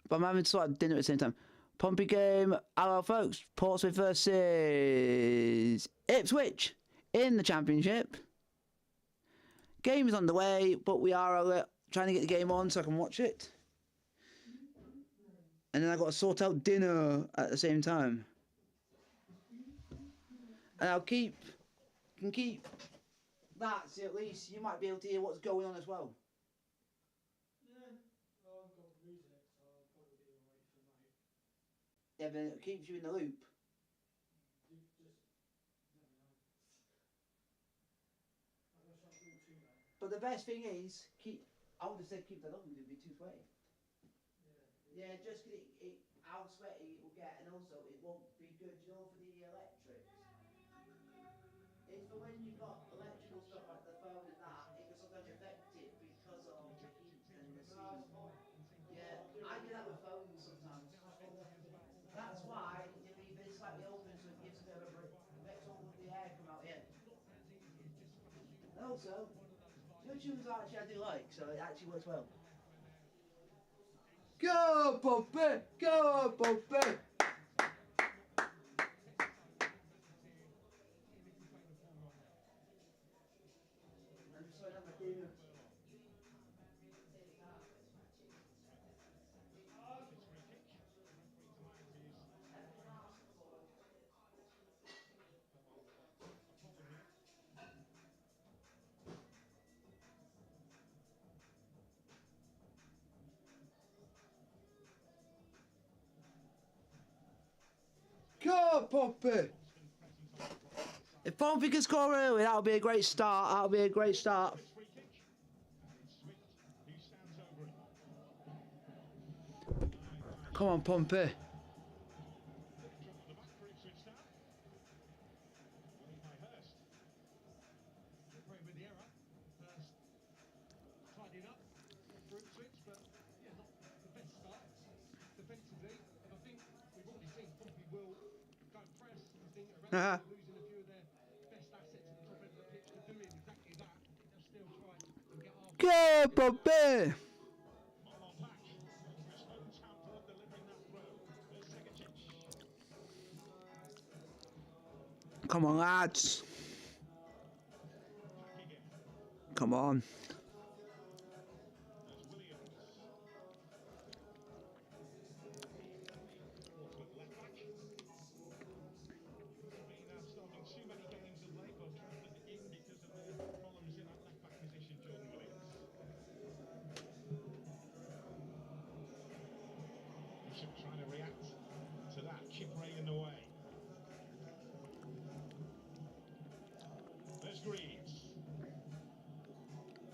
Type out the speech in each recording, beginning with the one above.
but I'm having to sort out dinner at the same time. Pompey game. Hello, folks. Portsmouth versus Ipswich in the Championship. Game is on the way, but we are trying to get the game on so I can watch it. And then I got to sort out dinner at the same time. And I'll keep that, so at least you might be able to hear what's going on as well. Yeah, well, I've got music, so I'll probably be alright for night. Yeah, but it keeps you in the loop. You just never know. I wish I do too bad. But the best thing is, I would have said keep that on, it would be too sweaty. Yeah, just because how sweaty it will get, and also it won't be good, you know, for the electrics. It's for when you've got electrical stuff like the phone and that, it can sometimes affect it because of the heat and the season. Yeah, I do that with phones sometimes. That's why you leave it slightly open so it gives a bit of a break, makes all of the air come out here. And also, your tunes actually I do like, so it actually works well. Go Pompey! Go Pompey! Go Pompey! If Pompey can score early, that'll be a great start. That'll be a great start. Come on, Pompey. Go, Pompey! Come on, lads. Come on. Trying to react to that. Chip Ray in the way. There's Greaves.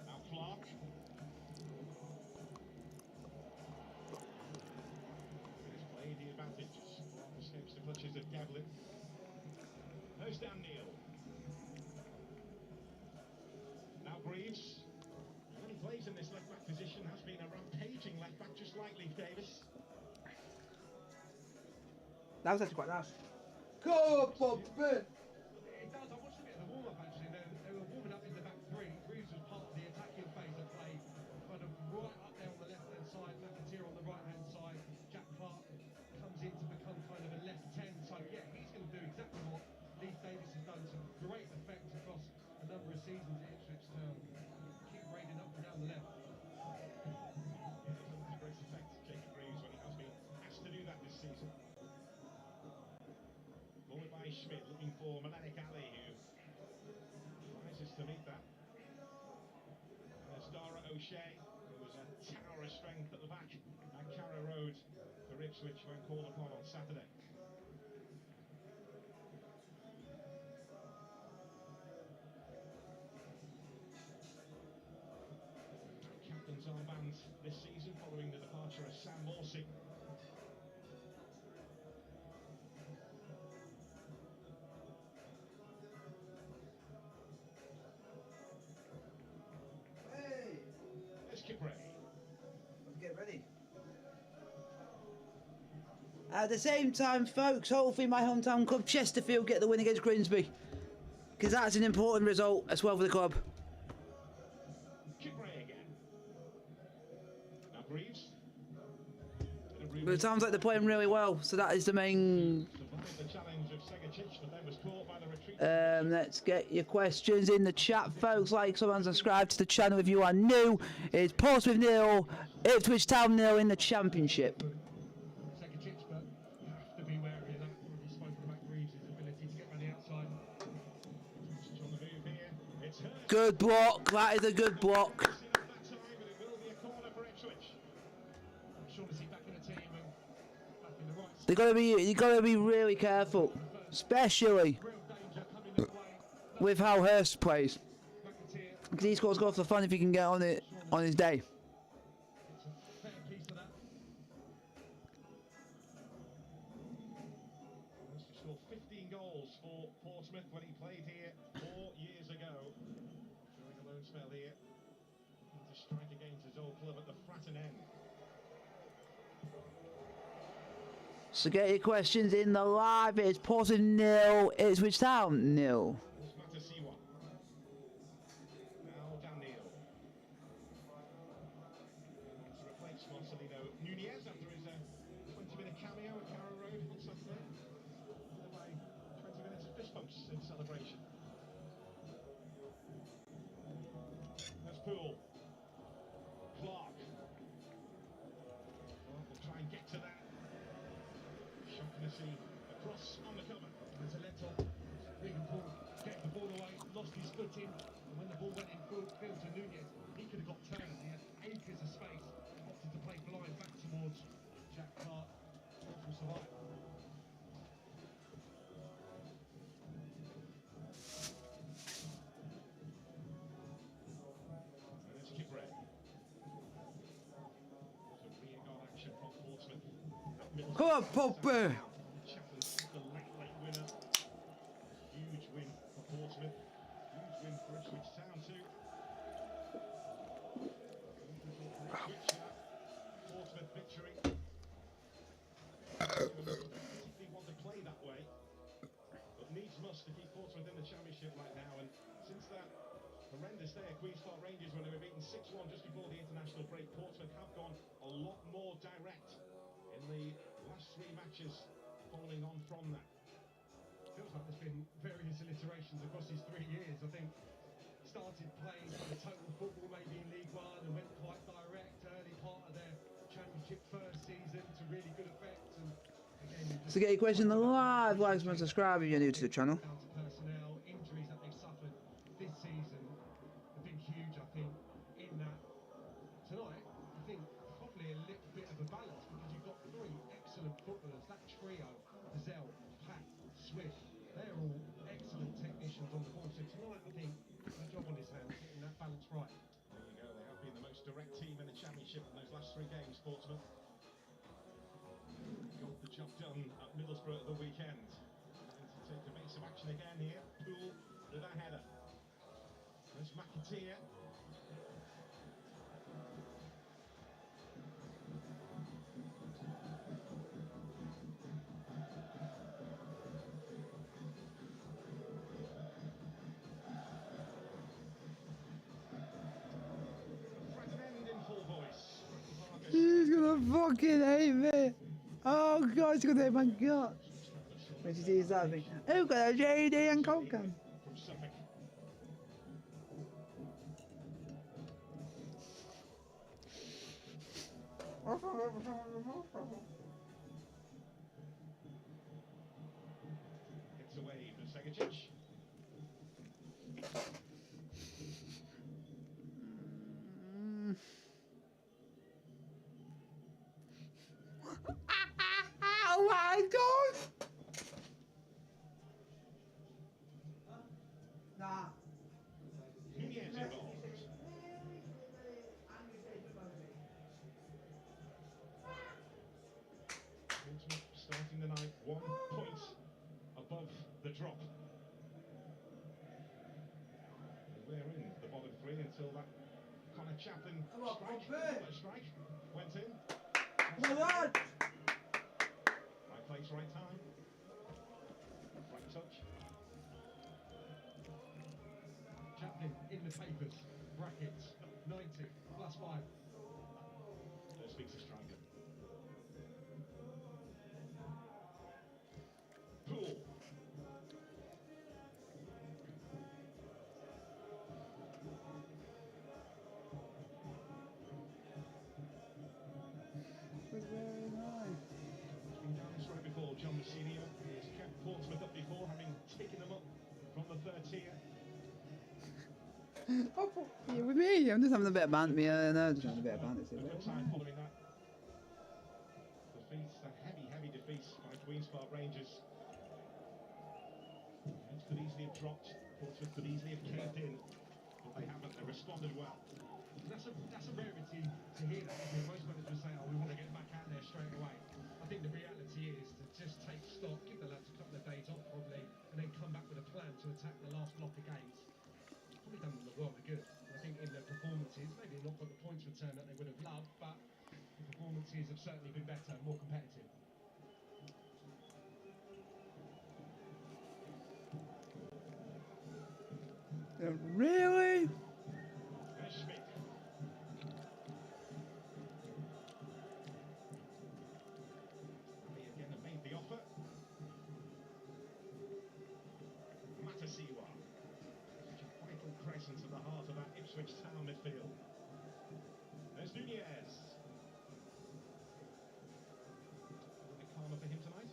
Now Clark. He's played the advantages. Clark escapes the clutches of Devlin. There's Dan Neal. Now Greaves. When he plays in this left back position, has been a rampaging left back, just like Leif Davis. That was actually quite nice. Go, Pompey! It does. I watched a bit of the warm-up actually. They were warming up in the back three. Greaves was part of the attacking phase of play, kind of right up there on the left-hand side. McAteer on the right-hand side. Jack Clark comes in to become kind of a left 10. So yeah, he's going to do exactly what Leif Davis has done to great effect across a number of seasons at Ipswich Town. Keep raiding up and down the left. Great effect, Jacob Greaves, when he has been asked to do that this season. Forward by Schmidt, looking for Melanik Ali, who rises to meet that. There's Dara O'Shea, who was a tower of strength at the back at Carrow Road for Ipswich when called upon on Saturday. Captain's armband this season following the departure of Sam Morsey. Let's get ready. At the same time, folks, hopefully my hometown club Chesterfield get the win against Grimsby, because that's an important result as well for the club. Chip Ray again. Now Greaves. Ruben But it sounds like they're playing really well, so that is the main. survived the challenge of Segacic, but then was caught by the retreat. Let's get your questions in the chat, folks. Like, comment, and subscribe to the channel if you are new. It's Portsmouth 0, Ipswich Town 0 in the Championship. Segacic, but you have to be wary of that. We've already spoken about Reeves' ability to get around the outside. Ipswich on the move here. It's Hurst. Good block. That is a good block. Missing at that time, but it will be a corner for Ipswich. Shaughnessy back in the team and back in the right side. You gotta be really careful, especially Real danger coming their way. with how Hurst plays. McAteer, Because he scores goals for fun if he can get on it on his day. it's a fair piece of that. Hurst scored 15 goals for Portsmouth when he played here 4 years ago. During a loan spell here. Looking to strike against his old club at the Fratton end. So get your questions in the live. It's Portsmouth 0, Ipswich Town 0. It's Matasiwa. Now Daniel. To replace Marcelino Nunez after his 20-minute cameo at Carrow Road on Saturday. Followed by 20 minutes of fist bumps in celebration. There's Poole. Clark. Well, we'll try and get to that. Shaughnessy across on the cover. There's a let off. Regan Poole getting the ball away, lost his footing, and when the ball went in field to Nunez, he could have got turned. He had acres of space, opted to play blind back towards Jack Clark. Will survive. And there's Kipred. So rear guard action from Portsmouth. Come on, Poppy. Chaplin, the late winner. Huge win for Portsmouth. Huge win for Ipswich Town too. Portsmouth victory. Particularly want to play that way, but needs must to keep Portsmouth in the Championship right now. And since that horrendous day at Queen's Park Rangers when they were beaten 6-1 just before the international break, Portsmouth have gone a lot more direct in the last 3 matches following on from that. Feels like there's been various iterations across his 3 years. I think started playing the total football maybe in League One and went quite direct early part of their Championship first season to really good effect. And again, you So get your questions in the live. Like, comment, and subscribe if you're new to the channel. down to personnel, injuries that they've suffered this season have been huge, I think, in that. Tonight, I think probably a little bit of a balance because you've got 3 excellent footballers. That trio, Gazelle, Pat, Swift, they're all excellent technicians on the ball. So tonight, I think, a job on his hands, getting that balance right. There you go, they have been the most direct team in the Championship in those last 3 games, Portsmouth. Got the job done at Middlesbrough at the weekend. And to take evasive action again here, Poole with a header. There's McAteer. Fratton end in full voice. He's gonna fucking hate me. Oh god, he's gonna hate my gut. When she sees that thing. Oh, got a JD and Colcam. From Suffolk. Gets away from Segacic. Oh my god! Nah. Nunez involved. Portsmouth starting the night 1 point above the drop. We're in the bottom 3 until that Connor Chaplin strike went in. Come on! Right place, right time. Right touch. Chaplin in the papers, brackets, 90 +5. Speaks a striker. Oh, you with me? I'm just having a bit of banter. No, just having a bit of banter. A good time following that defeat, a heavy defeat by Queen's Park Rangers. Heads could easily have dropped. Portsmouth could easily have caved in, but they haven't. They responded well. That's a rarity to hear that, isn't it? Most managers say, oh, we want to get back out there straight away. I think the reality is to just take stock, give the lads a couple of days off probably, and then come back with a plan to attack the last block of games. Probably done them the world of good. I think in their performances, maybe not got the points return that they would have loved, but the performances have certainly been better, more competitive. Really? Schmidt. They again have made the offer. Matasiwa. Such a vital presence at the heart of that Ipswich Town midfield. There's Nunez. A bit calmer for him tonight.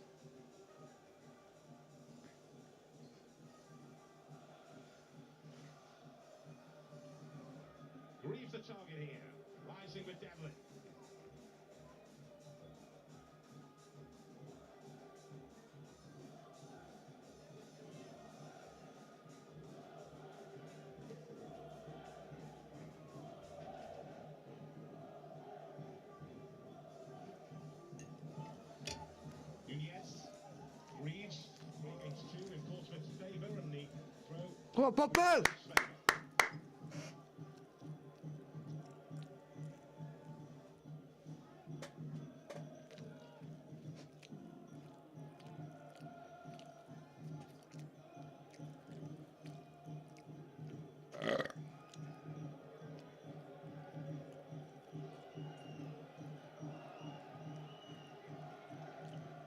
Grieves the target here. Rising with Devlin. Nunez. Reeves. 3 against 2 in Portsmouth's favour, and the throw. Come on, Papa!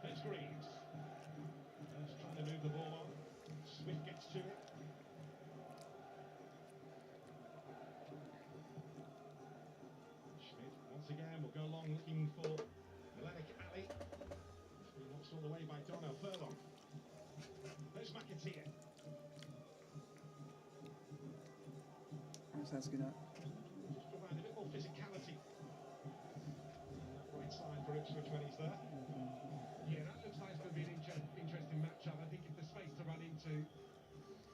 There's Greaves. Just trying to move the ball on. Swift gets to it. Schmidt once again will go long looking for Melenic Ali. It's been lost all the way by Donna Furlong. There's McAteer. Sounds good. Just provide a bit more physicality on that right side for Ipswich when he's there. Yeah, that looks like it's going to be an interesting matchup. I think if the space to run into,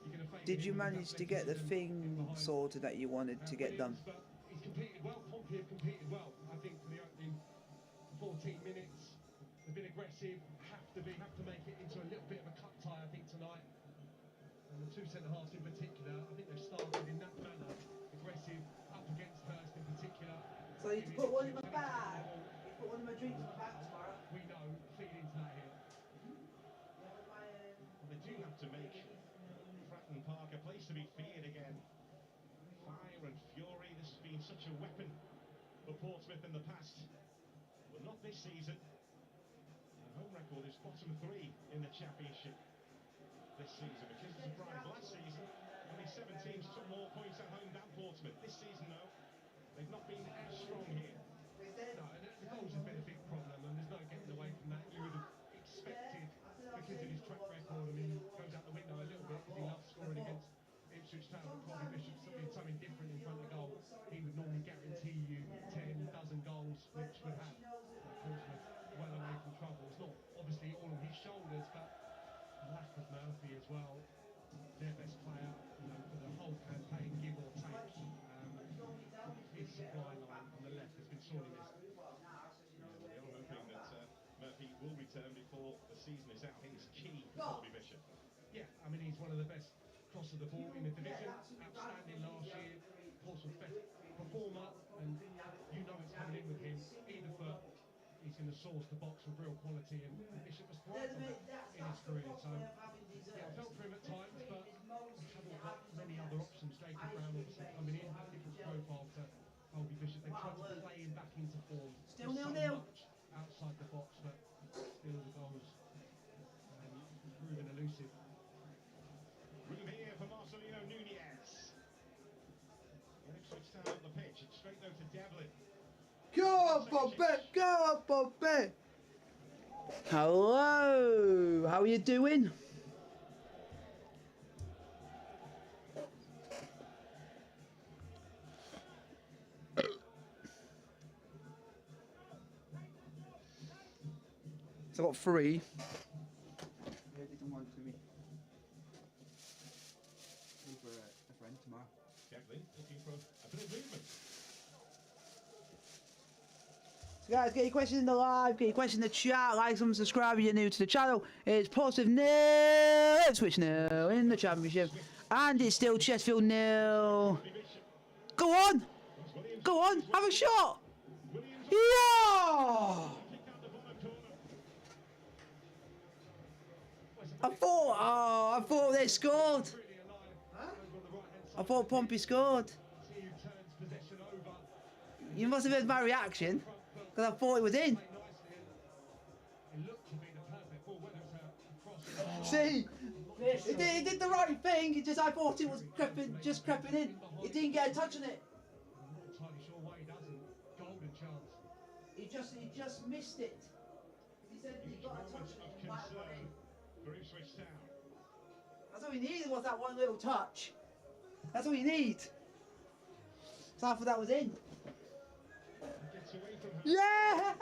you're going to face. Did you manage to get the thing sorted that you wanted to get done? But he's competed well. Pompey have competed well. I think for the opening 14 minutes, they've been aggressive. Have to make it into a little bit of a cut tie. I think tonight, and the two centre halves in particular, I think they've started in that manner, aggressive up against Hurst in particular. So you put one in my bag. You put one of my drinks in my bag tomorrow. We know, feed into that here. Well, they do have to make Fratton Park a place to be feared again. Fire and fury, this has been such a weapon for Portsmouth in the past, but not this season. Their home record is bottom 3 in the Championship this season, which is a surprise. Last season, only 7 teams took more points at home than Portsmouth. This season, though, they've not been as strong here. No, the goals have been a big problem, and there's no getting away from that. You would have expected, because of his track record, I mean, goes out the window a little bit because he loves scoring against Ipswich Town, but probably Bishop something different in front of goal. He would normally guarantee you 10 dozen goals, which would have Portsmouth well away from trouble. It's not obviously all on his shoulders, but lack of Murphy as well. Their best player, for the whole campaign, give or take. His supply line on the left has been sorely missed. Yeah, well, they are hoping that Murphy will return before the season is out. I think it's key for Bobby Bishop. Yeah, I mean, he's one of the best cross of the ball in the division. Outstanding last year. Portsmouth's best performer, and you know it's coming in with him. Either for he's going to source the box with real quality, and Bishop was thrived on that in his career. So yeah, I felt for him at times, but we haven't got many other options. Jacob Brown obviously coming in, different profile to Bobby Bishop. They've tried to play him back into form. Still There's so 0-0. much outside the box, but still the goals proven elusive. Room here for Marcelino Nunez. Ipswich Town up the pitch. It's straight though to Devlin. Go, Bobby! Go, Bobby! Hello! How are you doing? So I got 3. Yeah, didn't want to me. For a friend tomorrow. Devlin looking for a bit of movement. So guys, get your questions in the live, get your questions in the chat, like, subscribe if you're new to the channel. It's Portsmouth 0, Ipswich 0 in the Championship. And it's still Chesterfield 0. Go on! Go on, have a shot! Yeah! I thought they scored. I thought Pompey scored. You must have heard my reaction, because I thought it was in. See, he did the right thing. It just I thought it was creeping in. He didn't get a touch on it. He just missed it. He said he got a touch on it. For Ipswich Town. That's all he needed was that one little touch. That's all you need. So I thought that was in. Gets away from her. Yeah!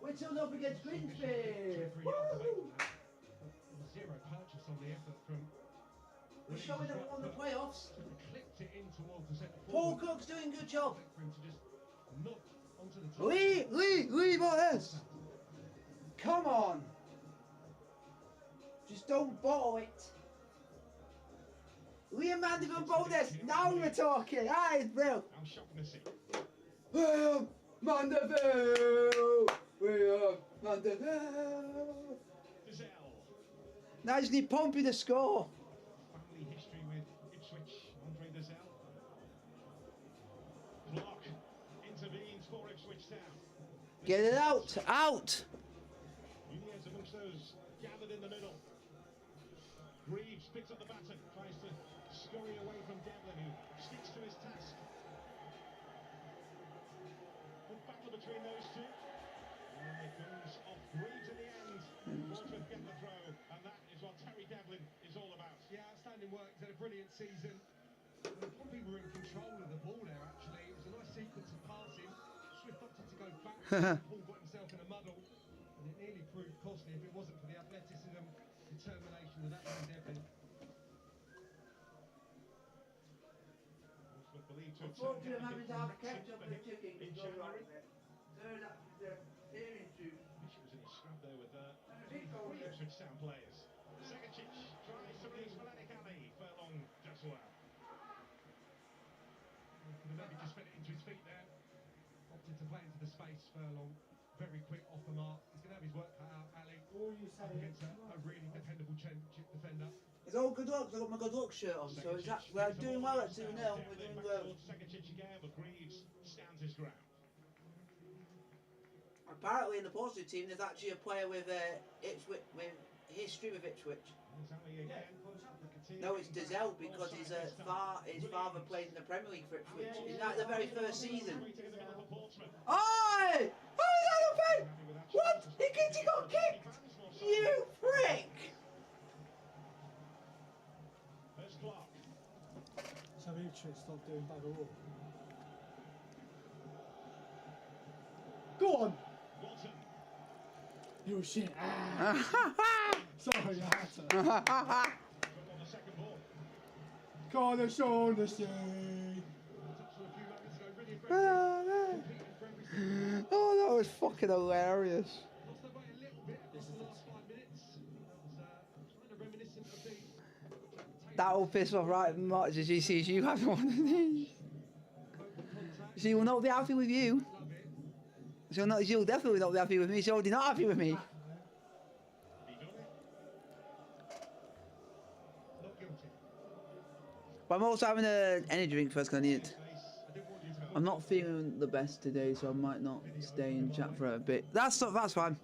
We're tuned up against Grimsby. Woo! Zero purchase on the effort from. We're showing that we won the playoffs. Clipped it in towards the centre Paul forward. Cook's doing a good job. For him to just knock onto the top. Lee Boyes. Come on. Just don't bottle it. Liam Mandeville Bodes. Now we're talking. That is brilliant. I'm shocked to see. Liam Mandeville. Liam Mandeville. Dizelle. Now I just need Pompey to score. Family history with Ipswich. Andre Dizelle. Block intervenes for Ipswich Town. Get it out. Out. Nunez amongst those gathered in the middle. Greaves picks up the baton, tries to scurry away from Devlin, who sticks to his task. Good battle between those two. And it comes off Greaves in the end. Portsmouth get the throw, and that is what Terry Devlin is all about. Yeah, outstanding work. He's had a brilliant season. Pompey were in control of the ball there, actually. It was a nice sequence of passing. Swift opted to go back. Paul got himself in a muddle, and it nearly proved costly if it wasn't for the athleticism, determination of that man Devlin. Portsmouth believed to have Unfortunately, I'm turned having to down have ketchup for and him chicken in to go wrong January. with it. Turn up the hearing tube. Bishop was in a scrap there with three Ipswich Town players. Segacic tries to release Melanic Ali. Furlong does well. Could have maybe just fed it into his feet there. Opted to play into the space. Furlong, very quick off the mark. He's going to have his work cut out, Ali. All you say Up against a really dependable championship defender. It's all good luck. I got my good luck shirt on, so it's that, we're doing well at 2-0. We're doing well. Segacic again, but Greaves stands his ground. Apparently, in the Portsmouth team, there's actually a player with Ipswich, with history with Ipswich. Ali again. No, it's Dizelle because his father played in the Premier League for Ipswich. Is that the very first season? Oi! How is that open? What? He got kicked! You prick! There's Clark. So Ipswich stopped doing bugger all. Go on! Watson. You shit. Ah. Sorry, I had to. On the second ball. Corner show the sea. Oh, that was fucking hilarious. That will piss off right much as he sees you having one of these. She will not be happy with you. She'll definitely not be happy with me. She's already not happy with me. But I'm also having an energy drink first because I need it. I'm not feeling the best today, so I might not stay in chat for a bit. That's fine. Such a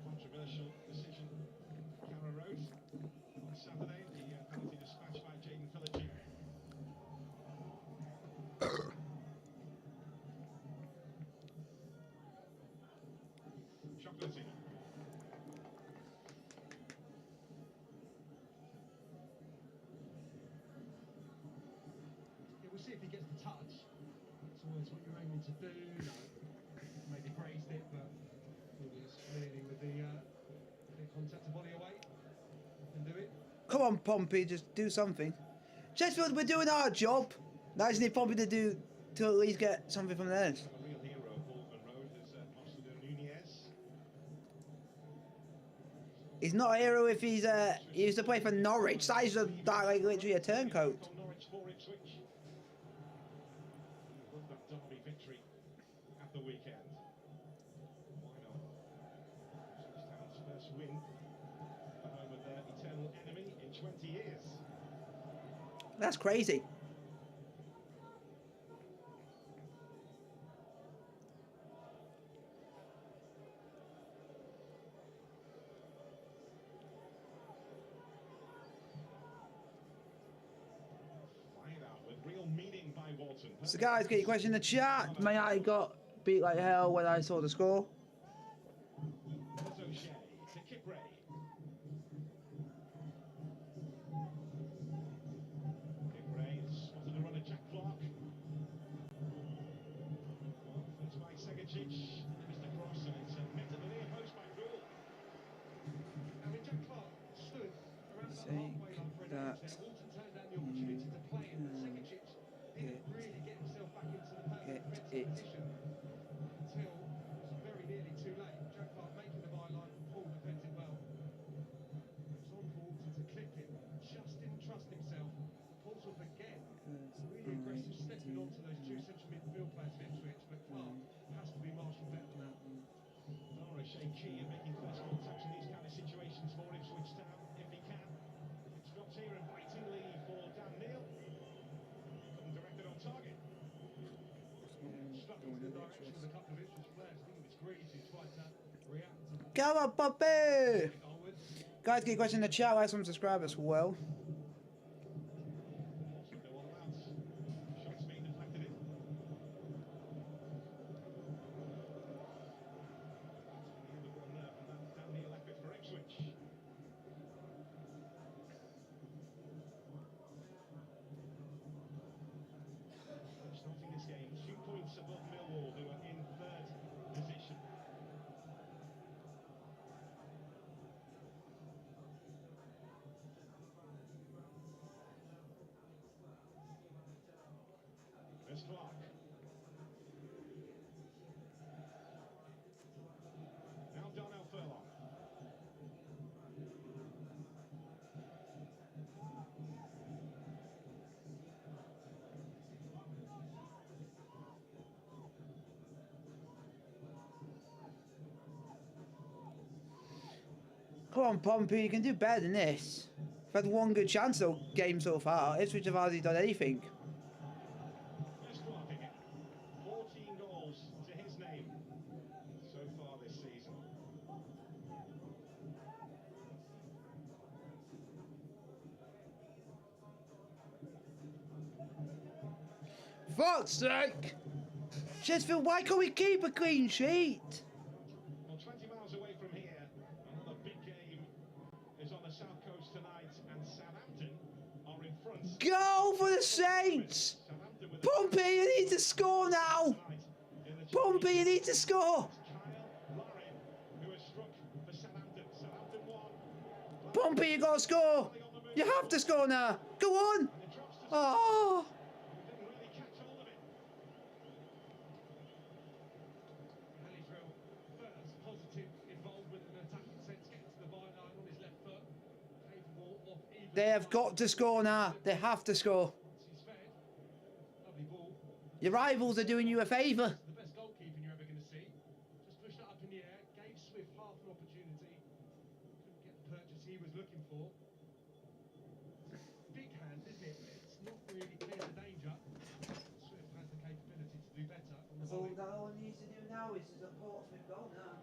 controversial decision. Carrow Road on Saturday. The penalty dispatched by Jaden Phillips. Chocolatey. Yeah, we'll see if he gets the touch. That's always what you're aiming to do. Contact the volley away. Can do it. Come on, Pompey, just do something. Sheffield, we're doing our job. Now just need Pompey to at least get something from theirs. A real hero, Portman Road, is Marcelo Nunez. He's not a hero if he used to play for Norwich. That is like literally a turncoat. On Norwich for Ipswich. He loved that derby victory at the weekend. Why not? Ipswich Town's first win at the home of their eternal enemy in 20 years. That's crazy. Real meaning by Walton. So guys, get your question in the chat. Man United got beat like hell when I saw the score. O'Shea to Kipray. Kipray has spotted a run at Jack Clark. It's by Segacic. Mr. Cross, and it's met at the near post by Gould. I mean, Jack Clark stood around about the halfway line for an that edge there. Walton turned down the opportunity to play it, but Segacic didn't really get himself back into the perfect defensive position until very nearly too late. Jack Clark making the byline, Paul defended well. It's on for Walton to clip it, just didn't trust himself. Portsmouth again, really aggressive, stepping onto those two central midfield players of Ipswich, but Clark has to be marshalled better than that. O'Shea key in making first contacts in these kind of situations for Ipswich Town, if he can. It's dropped here invitingly for Dan Neil. Couldn't direct it on target. Struck into the direction of a couple of Ipswich players. I think it was Greaves who tried to react to the Come on, Pompey! goalwards. Guys, get your question in the chat. Like, subscribe as well. Portsmouth know all about shots being deflected in. Down the left bit for Ipswich. Starting this game 2 points above Millwall, who are in third position. There's Clark. Now Darnell Furlong. Come on, Pompey, you can do better than this. I've had one good chance all game so far. Ipswich have hardly done anything. There's Clark again. 14 goals to his name so far this season. Fuck's sake! Sheffield, why can't we keep a clean sheet? Well, 20 miles away from here, another big game is on the south coast tonight, and Southampton are in front. Go for the Saints! Southampton with Pompey, you need to score now! tonight in the Pompey, you need to score! Kyle Larin, who has struck for Southampton. Southampton won. Pompey, you gotta score! You have to score now! Go on! And it drops to Oh! didn't really catch hold of it. Hallisrell first positive involvement in an attacking sense, getting to the byline on his left foot, capable of even. They have got to score now. They have to score. He's fed. Lovely ball. Your rivals are doing you a favour. The best goalkeeping you're ever going to see. Just pushed it up in the air, gave Swift half an opportunity. Couldn't get the purchase he was looking for. Big hand, isn't it? It's not really clear the danger. Swift has the capability to do better on the volley. that all he needs to do now is a Portsmouth goal now.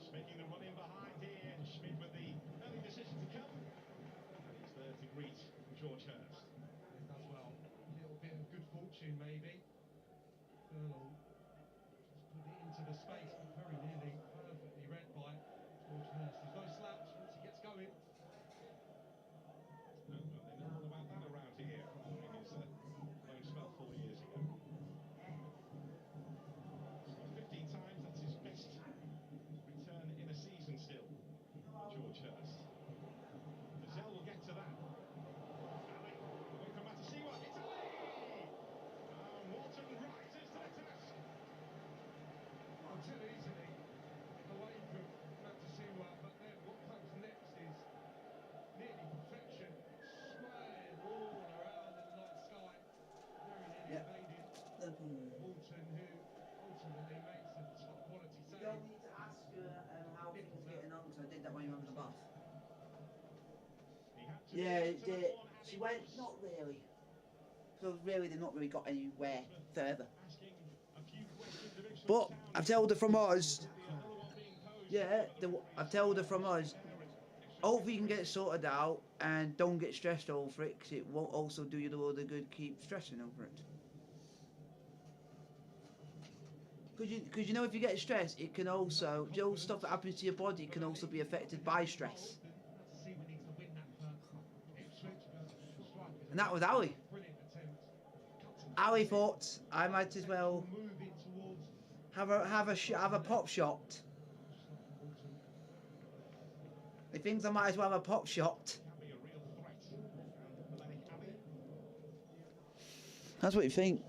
Making the run in behind here, and Schmidt with the early decision to come. And he's there to greet George Hurst. He does well. A little bit of good fortune, maybe. Furlong just put it into the space, but very nearly perfectly read by George Hurst. He's no slouch once he gets going. No, but they know all about that around here from his loan spell 4 years ago. So 50 Walton, who ultimately makes a top quality You save. don't need to ask her how things are getting on, because I did that when you were having a bath. Yeah, it did. She went, not really. So really, they've not really got anywhere further. But I've told her from us. Yeah, I've told her from us. Hopefully you can get it sorted out and don't get stressed over it, because it won't also do you the world of good keep stressing over it. Because you know, if you get stressed, it can also, you know, stuff that happens to your body can also be affected by stress. And that was Ali. Ali thought I might as well have a pop shot. He thinks I might as well have a pop shot. That's what you think.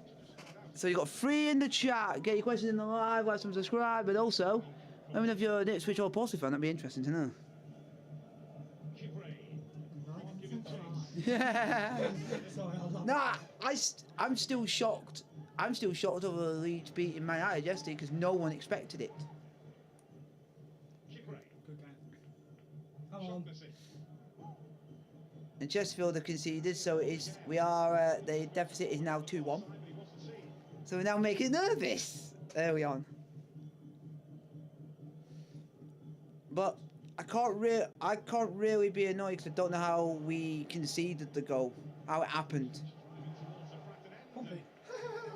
So you got 3 in the chat. Get your questions in the live, like, subscribe, but also, let me know if you're an Ipswich or Portsmouth fan. That'd be interesting to know. Yeah. Nah, I'm still shocked. I'm still shocked over Leeds beating Man United yesterday because no one expected it. And Chesterfield have conceded, so it is. We are. The deficit is now 2-1. So we're now making it nervous early on. But I can't really be annoyed because I don't know how we conceded the goal, how it happened.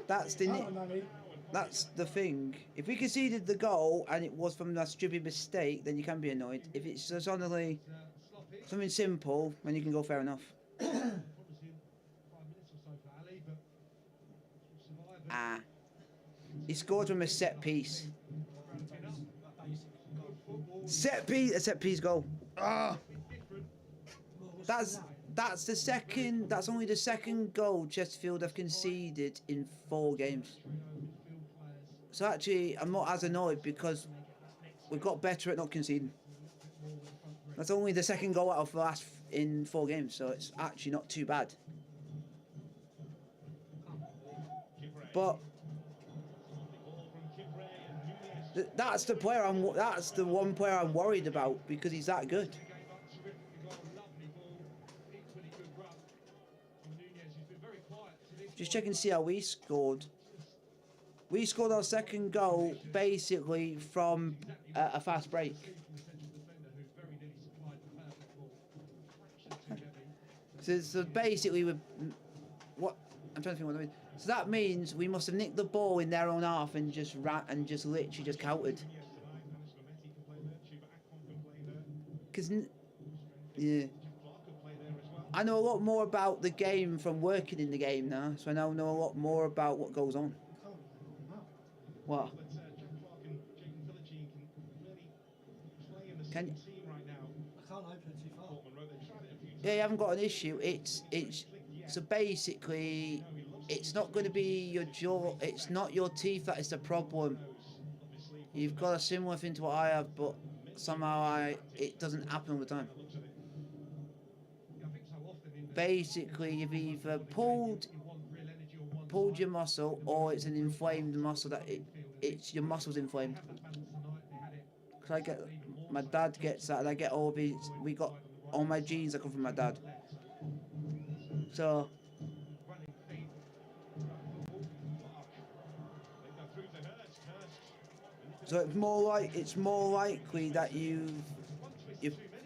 That's the thing. If we conceded the goal and it was from that stupid mistake, then you can be annoyed. If it's just honestly something simple, then you can go fair enough. Ah. He scored from a set piece. A set piece goal. Ah. That's the second. That's only the second goal Chesterfield have conceded in 4 games. So actually, I'm not as annoyed because we've got better at not conceding. That's only the second goal out of the last in 4 games, so it's actually not too bad. But that's the player that's the one player I'm worried about because he's that good. Just checking to see how we scored. We scored our second goal basically from a fast break. So basically, what I'm trying to think what I mean. So that means we must have nicked the ball in their own half and just literally just countered. Because yeah, I know a lot more about the game from working in the game now, so I now know a lot more about what goes on. What? Can you? I can't open it too far. Yeah, you haven't got an issue. It's so basically, it's not going to be your jaw. It's not your teeth that is the problem. You've got a similar thing to what I have, but somehow it doesn't happen all the time. Basically, you've either pulled your muscle, or it's an inflamed muscle that it's your muscles inflamed. Cause my dad gets that, and I get all these. We got all my genes that come from my dad. So it's more likely that you've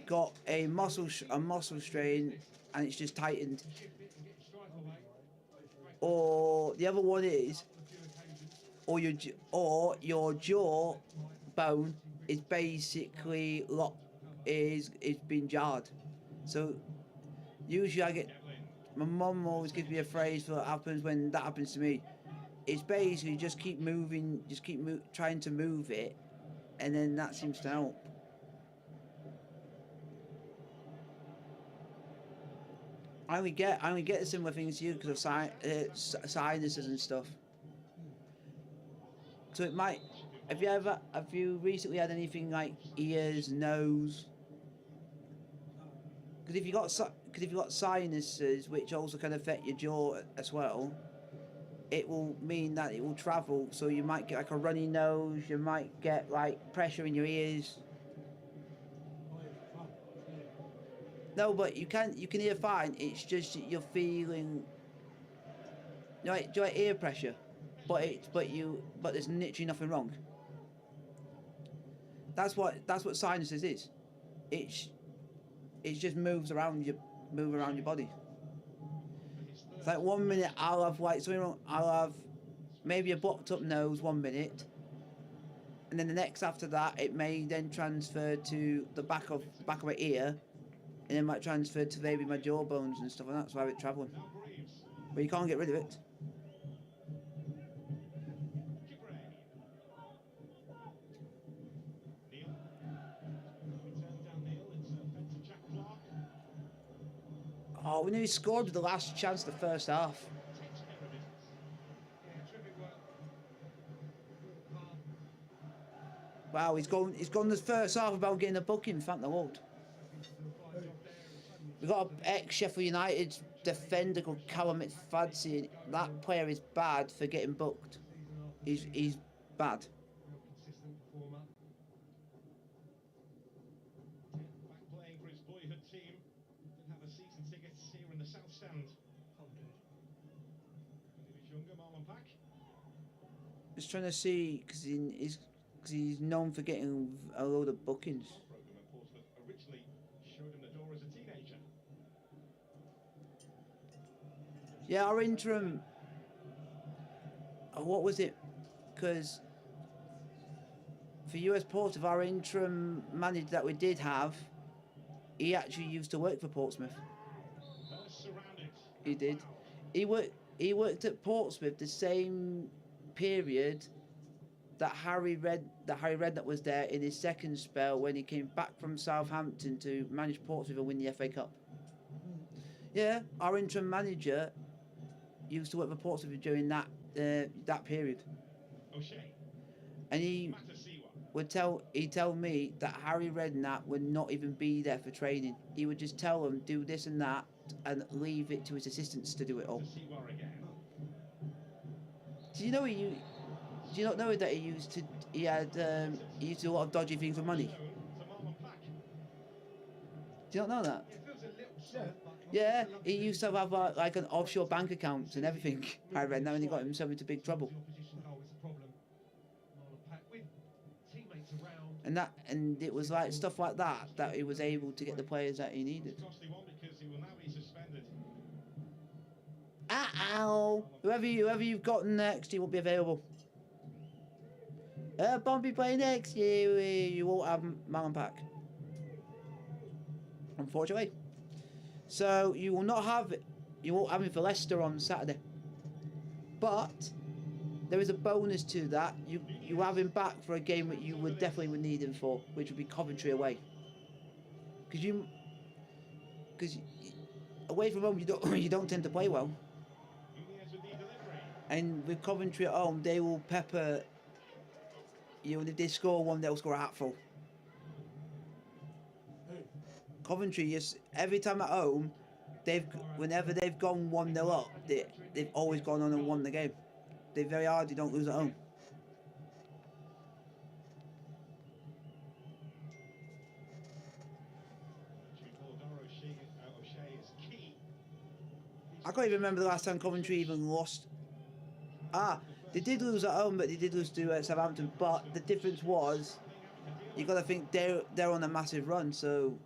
got a muscle strain and it's just tightened. Or the other one is, or your jaw bone is basically is been jarred. So usually my mum always gives me a phrase for what happens when that happens to me. It's basically just keep moving, trying to move it, and then that seems to help. I only get similar things to you because of sinuses and stuff. So it might. Have you recently had anything like ears, nose? Because if you got sinuses, which also can affect your jaw as well, it will mean that it will travel. So you might get like a runny nose. You might get like pressure in your ears. No, but you can hear fine. It's just that you're feeling. Do you like ear pressure? But there's literally nothing wrong. That's what sinuses is. It just moves around your body. It's like 1 minute I'll have like something wrong. I'll have maybe a blocked up nose 1 minute, and then the next after that it may then transfer to the back of my ear, and then might transfer to maybe my jawbones and stuff like that. That's why it's travelling. But you can't get rid of it. Oh, we nearly scored with the last chance of the first half. Wow, he's gone the first half about getting a booking, thank the Lord. We've got an ex-Sheffield United defender called Callum McFadden. That player is bad for getting booked. He's bad. Playing for his boyhood team. Didn't have a season ticket here in the South Stand. When he was younger, Marlon Pack. Just trying to see, because he's known for getting a load of bookings. Program at Portsmouth originally showed him the door as a teenager. Yeah, our interim. Oh, what was it? Because for US Portsmouth, our interim manager that we did have, he actually used to work for Portsmouth. He did. He worked at Portsmouth the same period that Harry Redknapp was there in his second spell when he came back from Southampton to manage Portsmouth and win the FA Cup. Yeah, our interim manager used to work for Portsmouth during that period. And he'd tell me that Harry Redknapp would not even be there for training. He would just tell them do this and that and leave it to his assistants to do it all. Do you not know that he used to do a lot of dodgy things with money? Do you not know that? Yeah, he used to have like an offshore bank account and everything. I read now, and he got himself into big trouble. And it was like stuff like that he was able to get the players that he needed. Ow! Whoever you've got next, he won't be available. Bombay play next year. You won't have Marlon Pack, unfortunately. So you will not have it. You won't have him for Leicester on Saturday. But there is a bonus to that. You have him back for a game that you would definitely need him for, which would be Coventry away. Because away from home you don't tend to play well. And with Coventry at home, they will pepper you, and if they score one, they'll score a hatful. Coventry, every time at home, whenever they've gone 1-0 up, they've always gone on and won the game. They very hardly don't lose at home. I can't even remember the last time Coventry even lost. They did lose at home, but they did lose to Southampton. But the difference was, you got to think they're on a massive run, so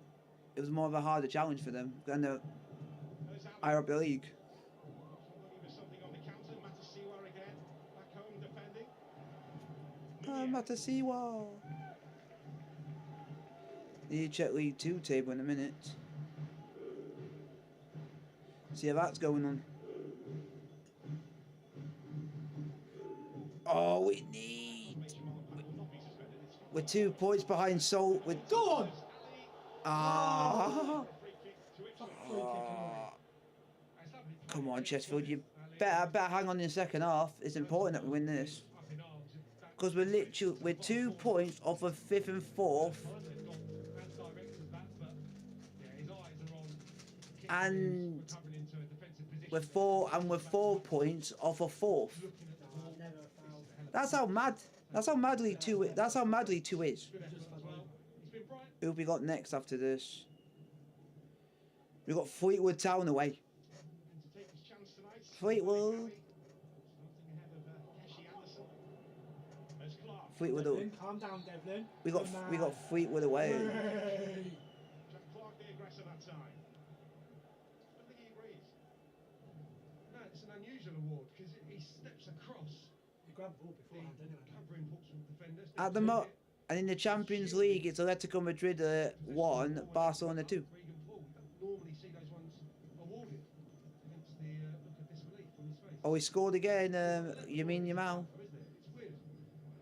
it was more of a harder challenge for them than the higher up the league. Matasiwa. Need to check League 2 table in a minute. See how that's going on. Oh, we're 2 points behind Salt. Go on! Come on, Chesterfield. You better hang on in the second half. It's important that we win this. Because we're 2 points off of 5th and 4th. And we're 4 points off a 4th. Never fouled. That's how mad. That's how mad League 2. That's how mad League 2 is. Who have we got next after this? We got Fleetwood Town away. Fleetwood. Fleetwood. Devlin, calm down, Devlin. We got Fleetwood away. Jack Clark the aggressor that time. I think he agrees. No, it's an unusual award because he steps across He grabbed the ball beforehand the anyway. covering Portsmouth defenders. At the and in the Champions League, it's Atletico Madrid 1, Barcelona 2. Regan Paul, you don't normally see those ones awarded against the look of disbelief on his face. Oh, he scored again. Yamin Yamal. Oh, isn't it? It's weird.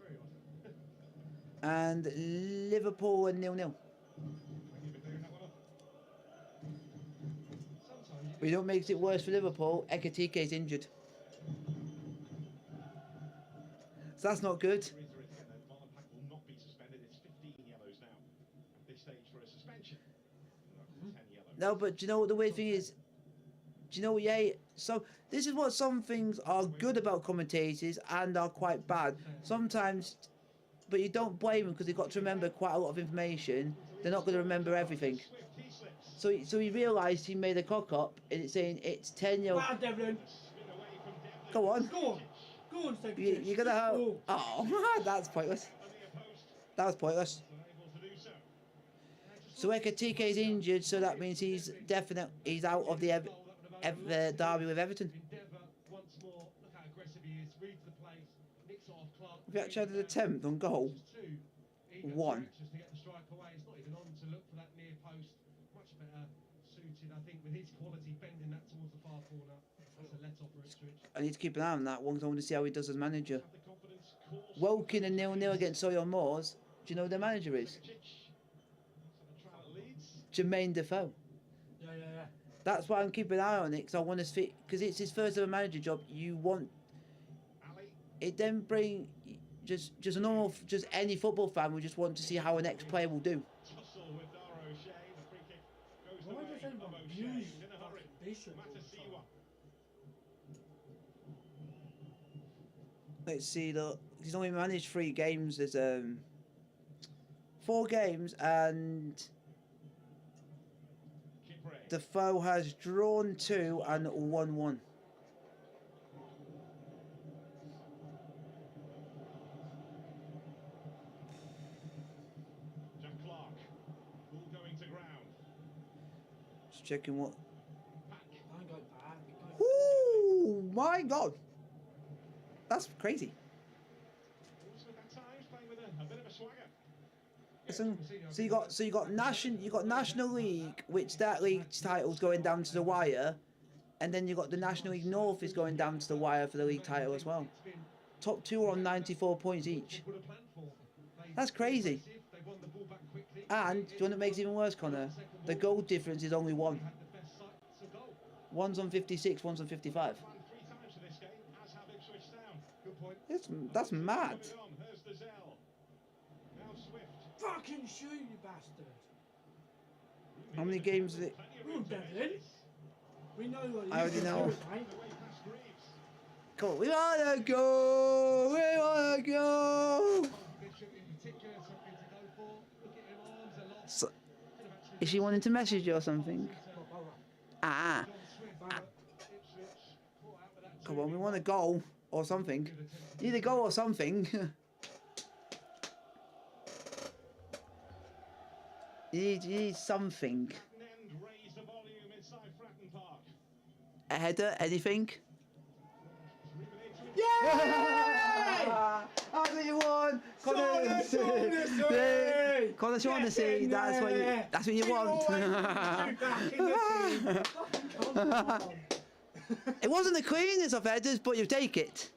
Very odd. And Liverpool 0-0. Sometimes you We don't make it worse for Liverpool. Ekatike is injured. So that's not good. Molenbeek will not be suspended. It's 15 yellows now at this stage for a suspension. 10 yellows. No, but do you know what the weird thing is? Do you know what you hate? So this is what some things are good about commentators and are quite bad. Sometimes, but you don't blame them because they've got to remember quite a lot of information. They're not going to remember everything. So he realised he made a cock up and it's saying it's 10 yellows. Wow, Devlin. Go on. Go on. Go on, Steve. You're gonna have. Oh, that's pointless. That was pointless. So Ekatike is injured, so that means he's out of the derby with Everton. once more, look how aggressive he is, reads the place, nicks it off Clark. Have you actually had an attempt on goal? One. To get the strike away. It's not even on to look for that near post. Much better suited, I think, with his quality, bending that towards the far corner. That's a let off for Ipswich. I need to keep an eye on that one because I want to see how he does as manager. Woking and 0-0 against Soyon Moors. Do you know who their manager is? Jermaine Defoe. Yeah. That's why I'm keeping an eye on it because I want to see, because it's his first ever manager job. You want it, then bring just a normal, just any football fan would just want to see how an ex-player will do. Why does everyone use Bishop? Let's see, look, he's only managed 3 games. There's 4 games and Defoe has drawn 2 and won 1. Jack Clark, ball going to ground. Just checking what. I go back. Ooh, my God, that's crazy. Portsmouth at times playing with a bit of a swagger. Listen, so you got National League, which that league title's going down to the wire, and then you got the National League North is going down to the wire for the league title as well. Top 2 are on 94 points each. That's crazy. And do you want to make it even worse, Connor? The goal difference is only 1. One's on 56, one's on 55. That's mad. Fucking shoot, you bastard. How many games is it? Come on, Devlin. We know what you I already can know. do, mate. Come on, we wanna go! We wanna go! So, is she wanting to message you or something? Ah. Come on, we want a goal or something. Need a goal or something. You need something. A header, anything? Yeah! That's what you want! Connor Shaughnessy, that's what you want. It wasn't the cleanest of headers, but you take it.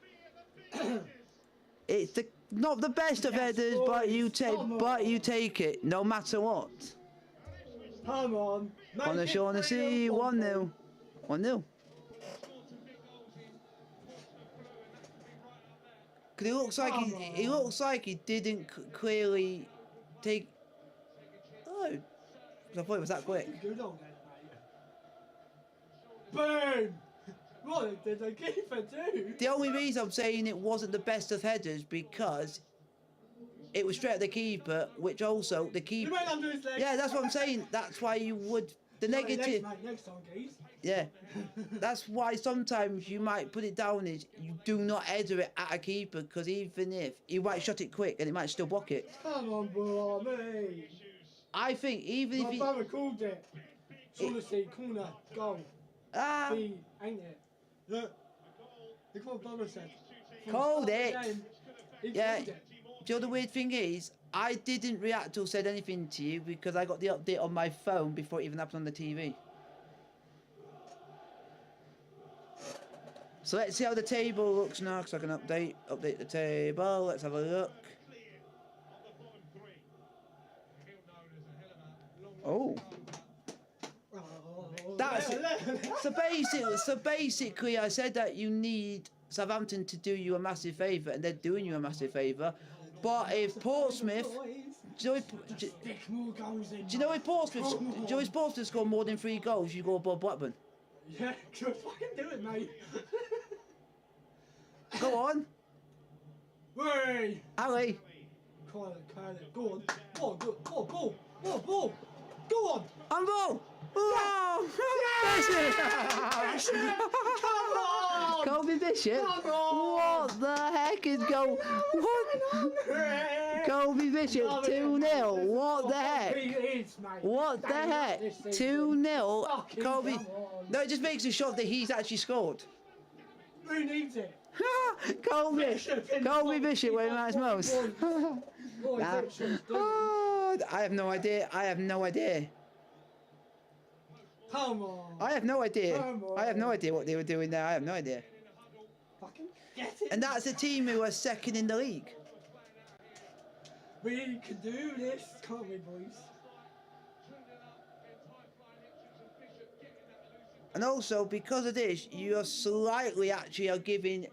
It's not the best of headers, but you take it, no matter what. Come on. Connor Shaughnessy, 1-0. 1-0. Because he looks like he didn't clearly take. Oh, I thought it was that quick. Good on that, mate. Boom! What did the keeper do? The only reason I'm saying it wasn't the best of headers because it was straight at the keeper, which also the He keeper. went under his legs. Yeah, that's what I'm saying. That's why you would the Sorry, negative. Legs, mate, next time, geez. Yeah, that's why sometimes you might put it down as you do not header it at a keeper because even if you might shot it quick and it might still block it. Come on, bro, mate. I think even My if you brother called it. Honestly, corner, goal. B, ain't it? Look. Look what brother said. Called it. He Yeah. called it. Do you know the weird thing is, I didn't react or said anything to you because I got the update on my phone before it even happened on the TV. So let's see how the table looks now, because I can update the table. Let's have a look. Oh. That's it. So basically, I said that you need Southampton to do you a massive favour, and they're doing you a massive favour. But if Portsmouth, do you know if Portsmouth score more than 3 goals, you go above Blackburn? Yeah, just fucking do it, mate. Go on, Way. Ali. Kyler, go on. Go on, ball. Go on. And ball. Oh, Bishop. Come on. Colby Bishop. Come on. What the heck is going? What? Colby Bishop 2-0. What the heck? What the heck? 2-0. Colby. No, it just makes a shot that he's actually scored. Who needs it? Colby Bishop where he matters most. Nah. Oh, I have no idea. Come on. I have no idea what they were doing there. I have no idea. Fucking get it. And that's a team who are second in the league. We can do this, can't we, boys? And also because of this, you're giving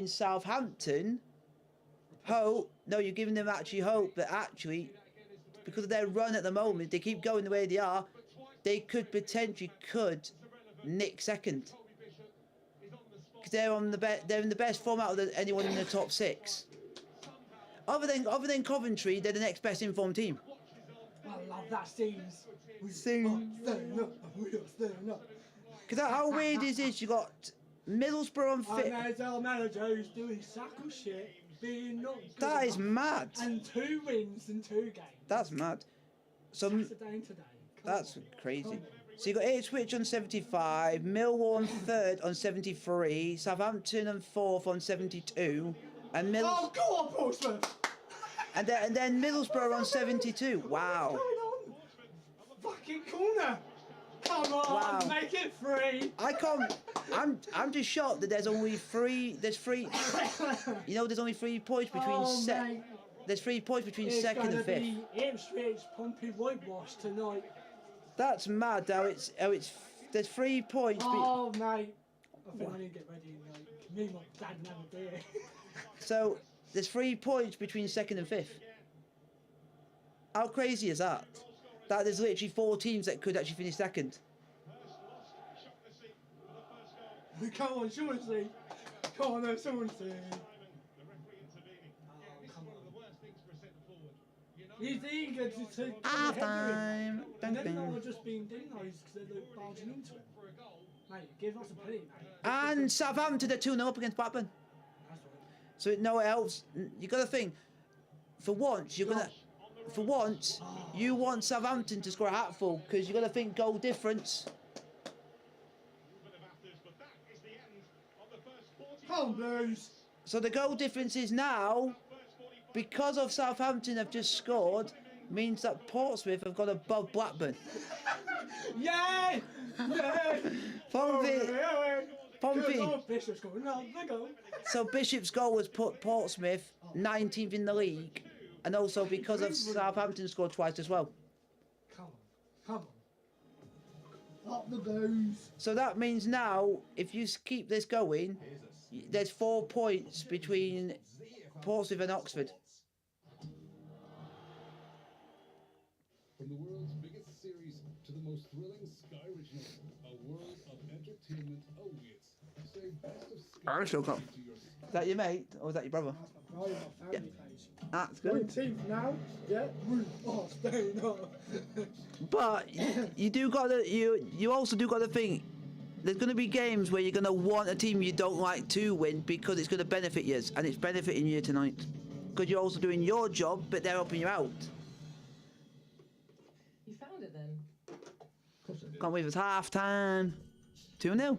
Southampton hope. No, you're giving them actually hope that actually, because of their run at the moment, they keep going the way they are. They could potentially nick second because they're in the best form out of anyone in the top 6. Other than Coventry, they're the next best informed team. I love that scenes. We Soon. staying up. Because how weird is this? You got Middlesbrough on fit. And there's our manager who's doing sackle shit, being not good That is enough, mad. And 2 wins in 2 games. That's mad. So Today. that's crazy. So you got Ipswich on 75, Millwall on 3rd on 73, Southampton on 4th on 72, and Oh, go on, Portsmouth! and then Middlesbrough on 72. Wow. What's going on? Fucking corner! Come on, Wow. make it 3! I can't. I'm just shocked that there's only 3. There's 3. You know, there's only 3 points between mate. There's 3 points between It's 2nd and 5th. be Ipswich pumping whitewash tonight. That's mad. How it's there's 3 points. Oh, mate. I think I need to get ready, mate. Me and my dad and have a beer. So there's 3 points between 2nd and 5th. How crazy is that? That there's literally 4 teams that could actually finish 2nd. Come on, Shaughnessy. Come on, there's Shaughnessy. He's eager to Time. and then I was just being denied because they're barging into him. Mate, give us a penny, mate. And Southampton are 2-0 up against Blackburn. That's right. So no, it helps. You got to think. For once, you want Southampton to score a hatful because you got to think goal difference. Come on, Blues. So the goal difference is now, because of Southampton have just scored, means that Portsmouth have got above Blackburn. Yay! Yay! Pompey. Bishop's going, no, they go. So Bishop's goal has put Portsmouth 19th in the league, and also because of Southampton scored twice as well. Come on. Up the Blues. So that means now, if you keep this going, there's 4 points between Portsmouth and Oxford. From the world's biggest series to the most thrilling Sky Original, a world of entertainment awaits. I still come. Is that your mate or is that your brother? That's my brother, my family plays. That's We're in good. teeth now. Yeah, we are staying up. But you do got to you also do got to think. There's going to be games where you're going to want a team you don't like to win because it's going to benefit you, and it's benefiting you tonight. Because you're also doing your job, but they're helping you out. You found it then? Can't believe it's half time. 2-0.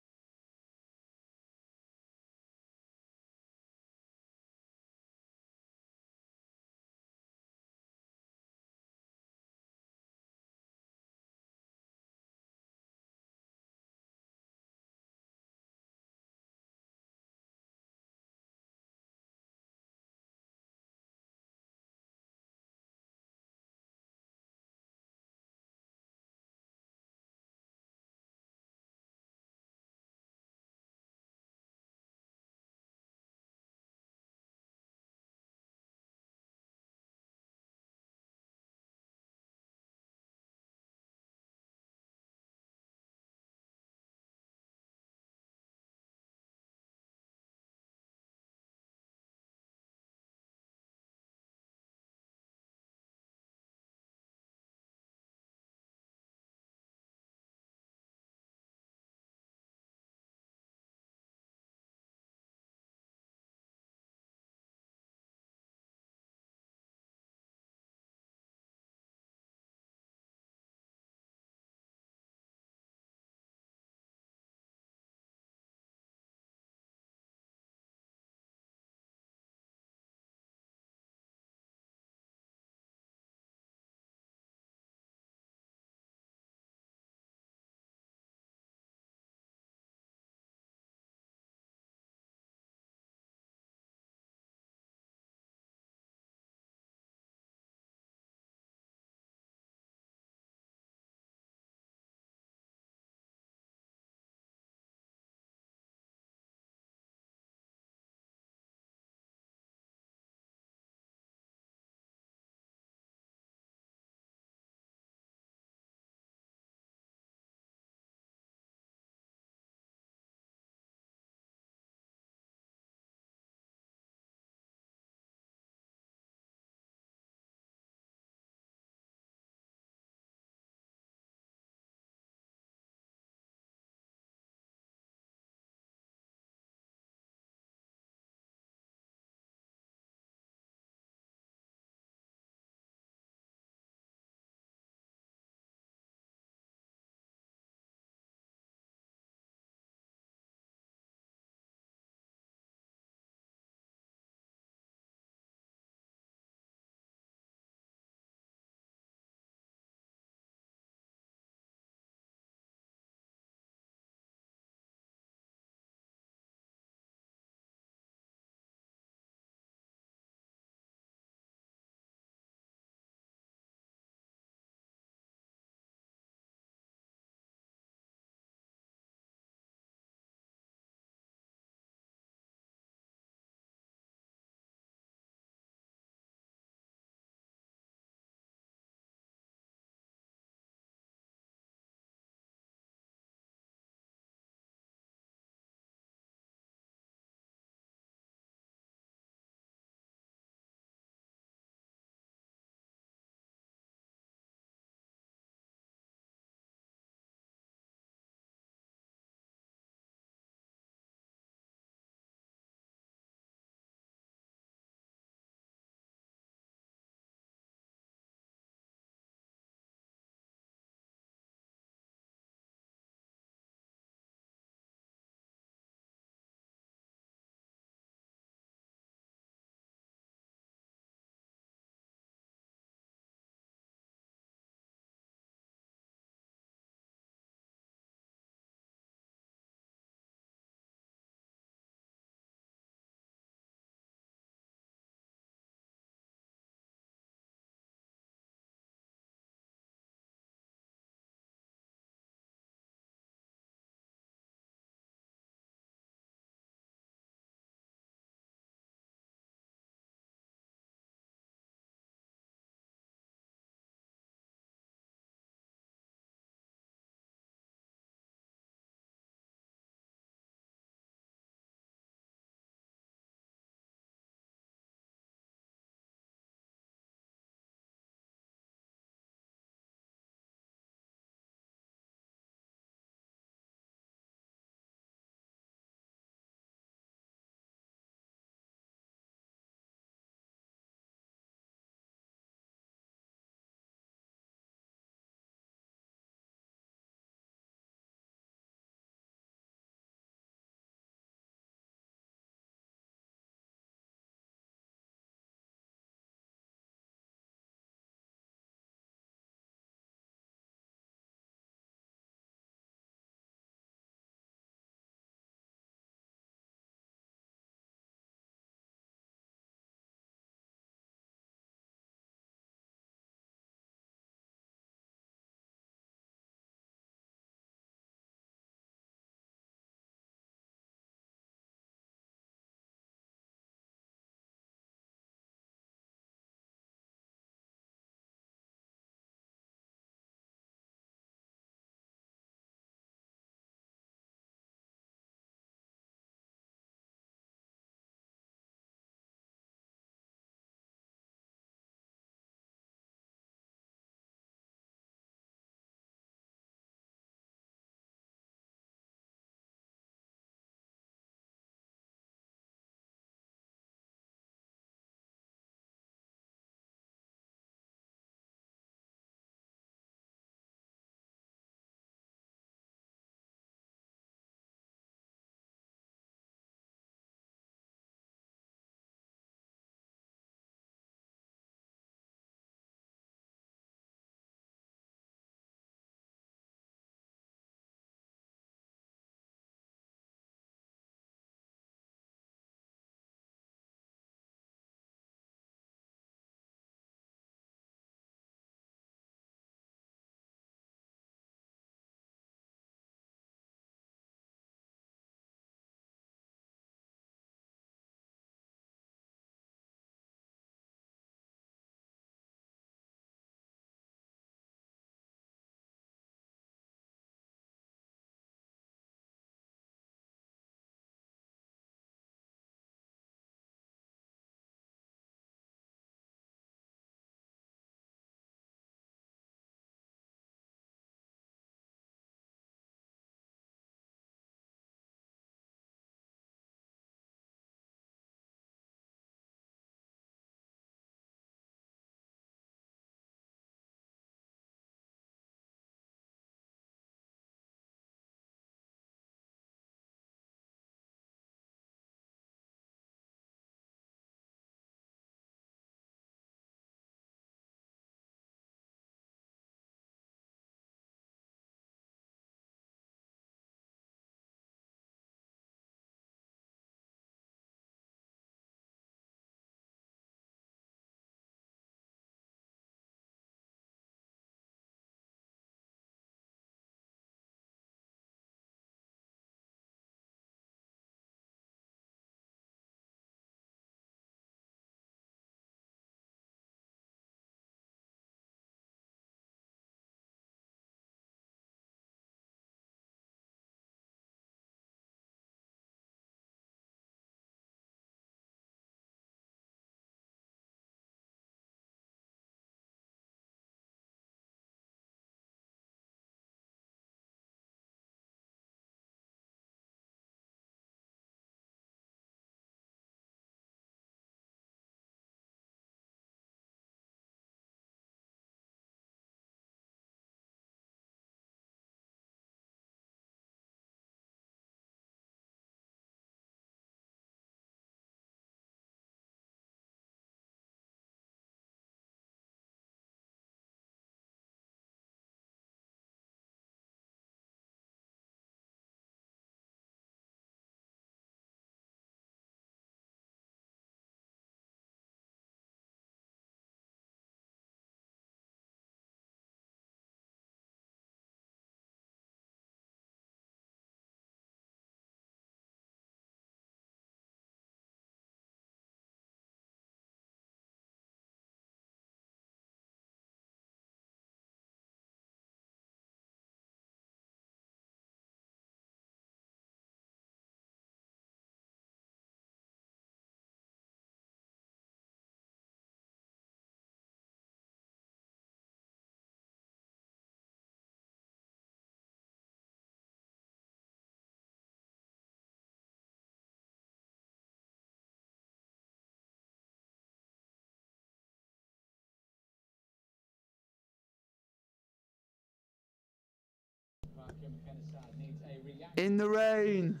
In the rain.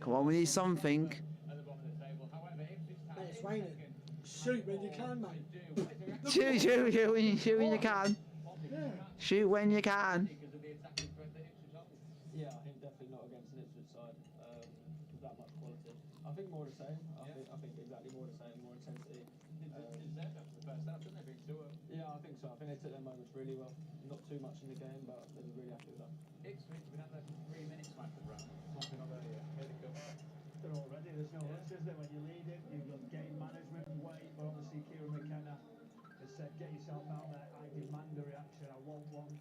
Come on, we need something. Mate, it's raining. Shoot when you can, mate. Shoot when you can. Yeah. Shoot when you can. Yeah, I think definitely not against an Ipswich side with that much quality. I think more the same. I think exactly more the same, more intensity. After the first half, didn't they? Yeah, I think so. I think they took their moments really well. Not too much in the game, but they were really happy with that. Ipswich have been under 3 minutes, might have run. Something of earlier. Here they come. They're already, there's no rush, is there? When you lead it, you've got game management weight, but obviously Kieran McKenna has said, get yourself out there, I demand a reaction, I want one.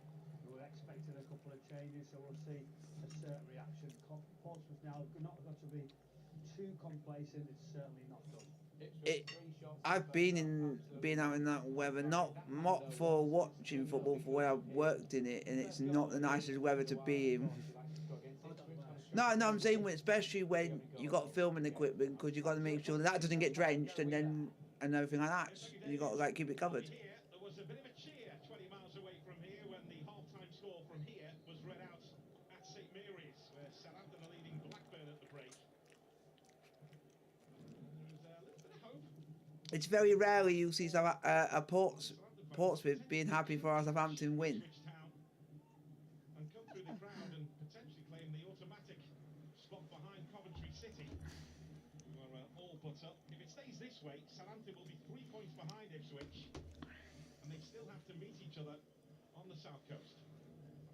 We're expecting a couple of changes, so we'll see a certain reaction. Portsmouth now not got to be too complacent, it's certainly not done. I've been out in that weather, not for watching football, for where I've worked in it, and it's not the nicest weather to be in. No, I'm saying especially when you got filming equipment, because you got to make sure that doesn't get drenched and everything like that. You got to like keep it covered. There was a bit of a cheer 20 miles away from here when the half-time score from here was read out at St Mary's, where Southampton are leading Blackburn at the break. There's a little bit of hope. It's very rarely you see Portsmouth being happy for a Southampton win. And come through the crowd and potentially claim the automatic spot behind Coventry City. We're all put up. If it stays this way, Southampton will be 3 points behind Ipswich, and they still have to meet each other on the south coast.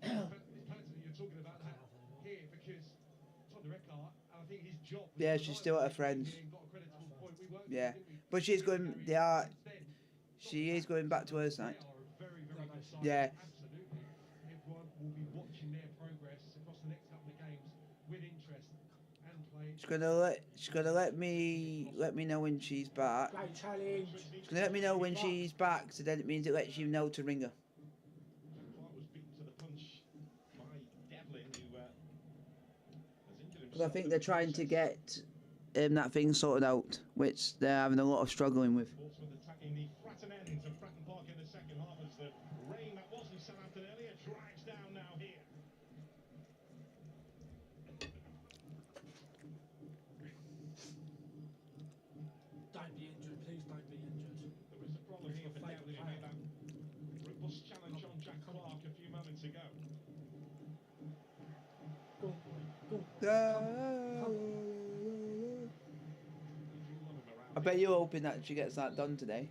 It's Paddington that you're talking about that here because it's on the red card, and I think his job. Yeah, she's still at her friends. Yeah, but she's going. She is going back to her side. Yeah. Everyone will be watching their progress across the next couple of games with interest and play. She's gonna let me know when she's back. Great challenge. She's gonna let me know when she's back, so then it means it lets you know to ring her. Clark was beaten to the punch by Devlin, who has injured Because I himself. think they're trying to get that thing sorted out, which they're having a lot of struggling with. Portsmouth attacking the Fratton end of Fratton Park in the second half as the rain that was in Southampton earlier drives down now here. Don't be injured, please don't be injured. There was a problem here for Devlin, who made that robust challenge on Jack Clark a few moments ago. Go, go. I bet you're hoping that she gets that done today.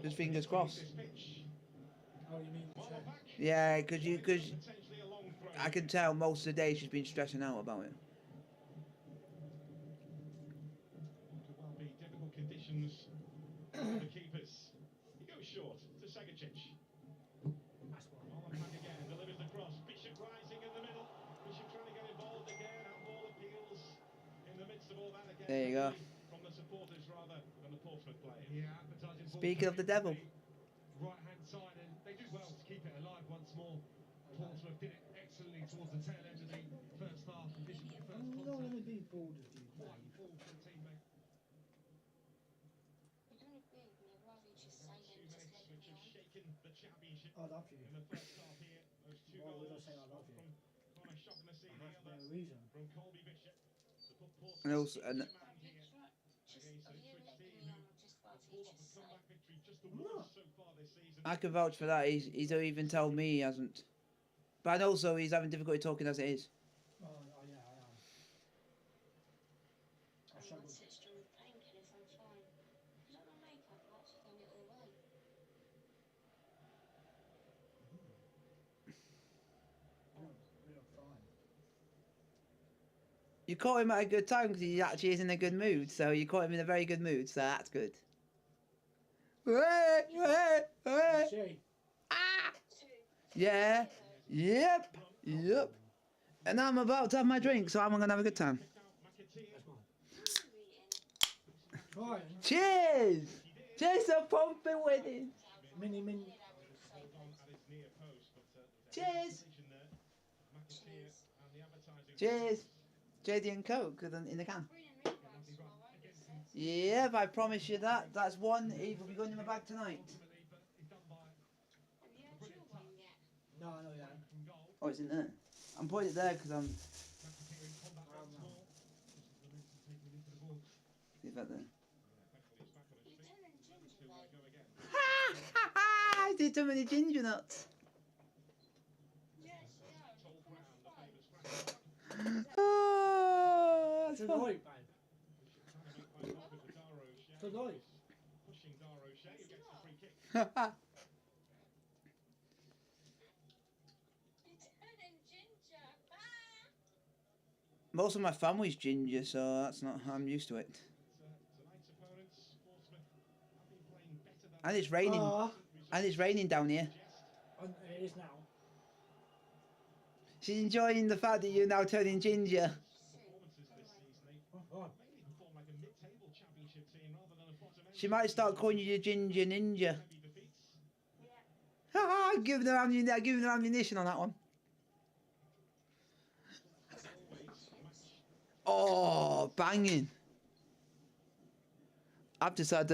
Just fingers crossed. Oh, you mean check? Yeah, because I can tell most of the day she's been stressing out about it. Could well be difficult conditions for the keepers. He goes short to Segacic. That's one. Molenbeek again delivers the cross. Bishop rising in the middle. Bishop trying to get involved again. Handball appeals in the midst of all that again. There you go. From the supporters rather than the Portsmouth players. Yeah, advertising. Speaking of the devil. Right hand side, and they do well to keep it alive once more. Portsmouth did it excellently towards the tail end of the first half. And Bishop the first You don't want to contact. be bored of you, Right mate. ball for the teammate. Ipswich have shaken the championship I love you. in the first half here. Those two Why would I goals say I love you? from Connor Shaughnessy, the That's other no reason. from Colby Bishop. To put Portsmouth And also, in and command here against an Ipswich team who have pulled off a comeback victory, just the worst so far this season. I can vouch for that. He's even told me he hasn't. But also he's having difficulty talking as it is. Oh, yeah, I am. I struggled. Real fine. You caught him at a good time because he actually is in a good mood. So you caught him in a very good mood. So that's good. She. Ah! Yeah. Yep. Yep. And I'm about to have my drink, so I'm gonna have a good time. That's mine. Trying. Cheers! Cheers to pumping wedding. Mini. Cheers. Cheers. JD and Coke in the can. Yep, I promise you that. That's one. He will be going in my bag tonight. No, no, yeah. Oh, it's in there. I'm putting it there because I'm. Leave that there. I did too many ginger nuts. Oh, that's fun. Tonight, babe. Tonight. Pushing Dara O'Shea, who gets the free kick. Most of my family's ginger, so that's not. I'm used to it. Tonight's opponents, Portsmouth, have been playing better than. And it's raining. And it's raining down here. It is now. She's enjoying the fact that you're now turning ginger. She might start calling you the Ginger Ninja. Haha, giving her ammunition on that one. Oh, banging. I've just had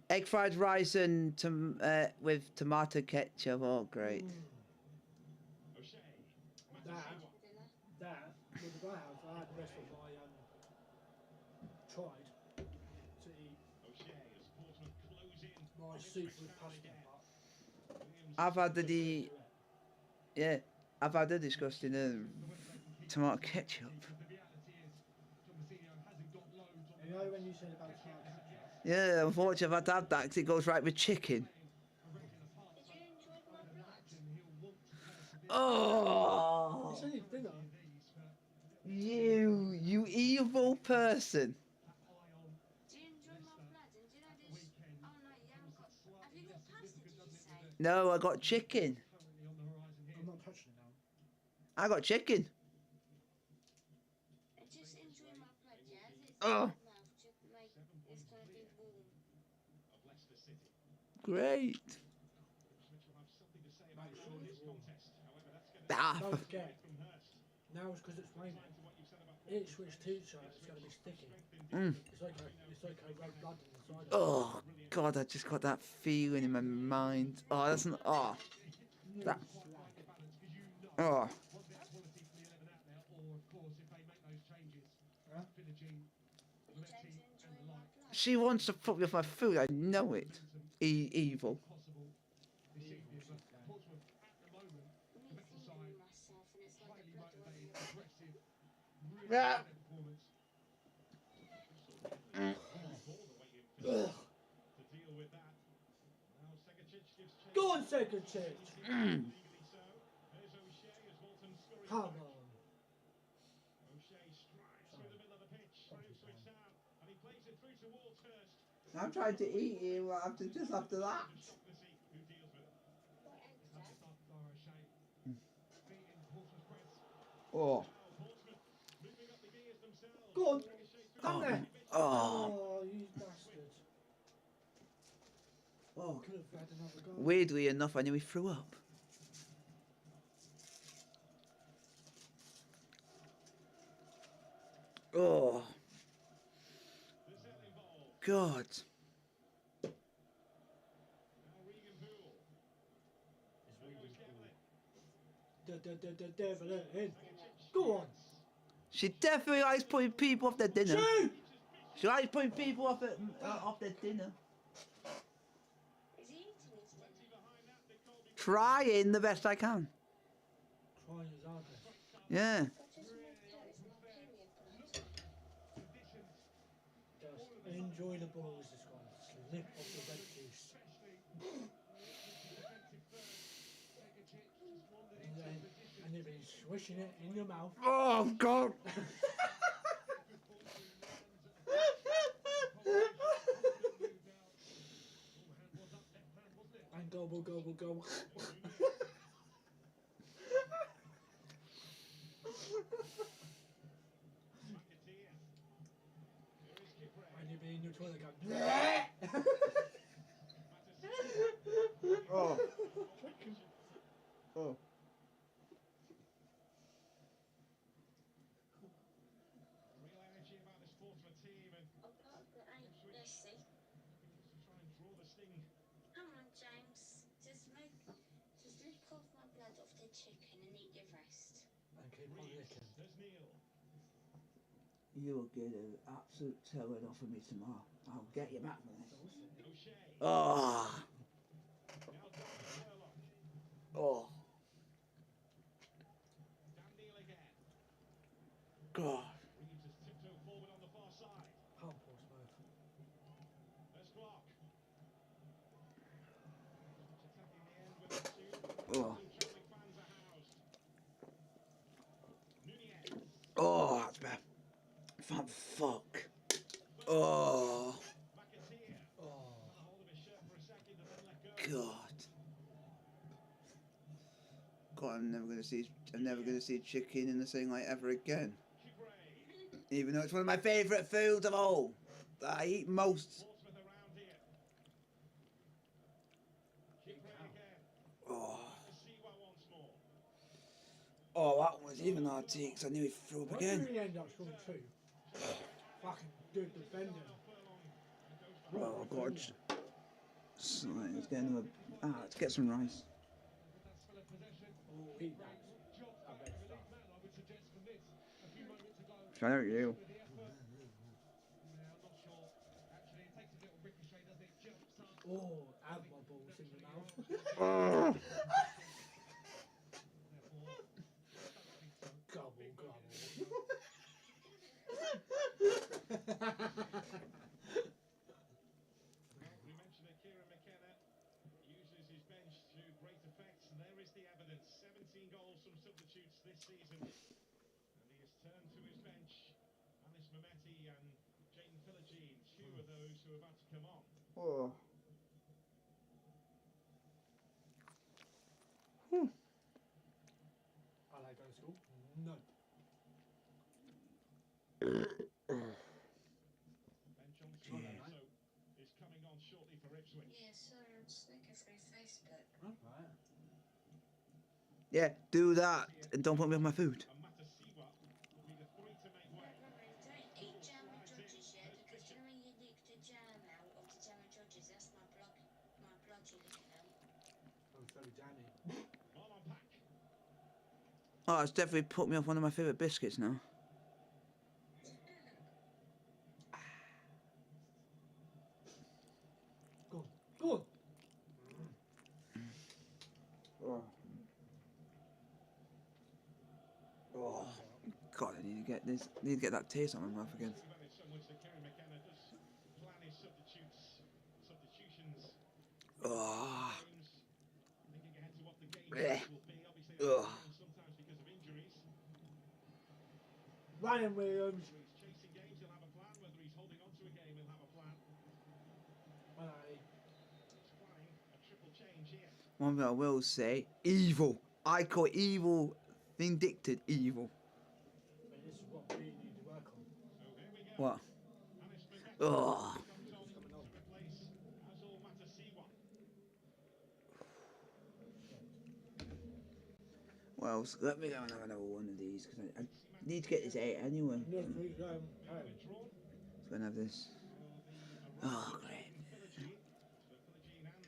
egg fried rice and with tomato ketchup. Oh, great. That was the house. I had the rest of my tried to eat my soup with pasta. I've had I've had the disgusting tomato ketchup. You know when you said about tomato ketchup? Yeah, unfortunately I've had to have that because it goes right with chicken. Oh! It's only dinner. You evil person. Do you enjoy my blood? And do you know this? Oh no, you haven't got. Have you got pasta? Did you say? No, I got chicken. I'm not touching it now. I got chicken. Just enjoy my blood, Jazz. It's Oh. mouth to make it's gonna be warm. Great. Ah. Don't forget. Now it's because it's raining. Ipswich t-shirt is going to be sticky. It's like a red blood inside. Oh God, I just got that feeling in my mind. Oh, that's not. Oh. That. Oh. She wants to put me off my food. I know it. Evil. Yeah. Go on, second church. Come on. I'm trying to eat you just after that. Oh. Go on. Come there. Oh. Oh, you bastard. Oh. Could have had another go. Weirdly enough, I nearly threw up. Oh. God. The devil in. Go on. She definitely likes putting people off their dinner. Shoot! She likes putting people off their dinner. Is he eating his dinner? Trying the best I can. Trying his hardest. Yeah. Just enjoy the balls, this one. Slip off the red juice. And you've been swishing it in your mouth. Oh God. And gobble, gobble, gobble. And you've been in your toilet going. Oh. Oh. Come on, James. Just make chicken and eat your rest. And keep on licking. There's Neil. You'll get an absolute telling off of me tomorrow. I'll get you back for this. O'Shea. Oh. Now Donald Furlong. Oh. Dan Neil again. God. Reeves has tiptoed forward on the far side. Oh, Portsmouth. There's Clark. Attacking the end with a two. Oh. Some travelling fans are housed. Nunez. Oh, that's bad. Fuck. Oh. McAteer. Oh. Had a hold of his shirt for a second and then let go. God, I'm never gonna see chicken in the same light ever again. Cupray. Even though it's one of my favourite foods of all that I eat most. Portsmouth around here. Cupray again. Oh. Siwa once more. Oh, that was even hard to eat because I knew he'd throw up Why again. did we end up scoring 2? Fucking good defending. Oh God. So, let's get another. Let's get some rice. Oh, eat that. I bet stuff. Shout out you. Oh, have my balls in your mouth. Gobble, gobble. We mentioned that Kieran McKenna uses his bench to great effect, and there is the evidence. 17 goals from substitutes this season. And he has turned to his bench. Anis Mehmeti and Jaden Philogene, two of those who are about to come on. Oh. I like going to school? No. Ben Johnson also is coming on shortly for Ipswich. Yeah, sorry, I'm just looking through Facebook. Alright. Yeah, do that and don't put me on my food. And Matasiwa will be the three to make way. Roman, don't eat jam and judges yet, because you know when you lick the jam out of the jam and judges, that's my blood you're licking out. I'm very jammy. Marlon Pack. Oh, it's definitely put me off one of my favourite biscuits now. Go on. Go on. Oh. Oh. God, I need to get this. I need to get that taste on my mouth again. So much that Kieran McKenna does plan his substitutions. Oh. Thinking ahead to what the game Blech. will be. Obviously, Ugh. sometimes because of injuries. Ryan Williams. Whether he's chasing games, he'll have a plan. Whether he's holding on to a game, he'll have a plan. Alright. He's planning a triple change here. One thing I will say, evil. I call evil, vindicted evil. But this is what we need to work on. So here we go. What? Anis Mehmeti Oh. comes on to replace Azul Matasiwa. Well, so let me go and have another one of these because I need to get this 8 anyway. Yes, we Withdrawn. So I'm gonna have this. Oh, great. Philogene. So Philogene and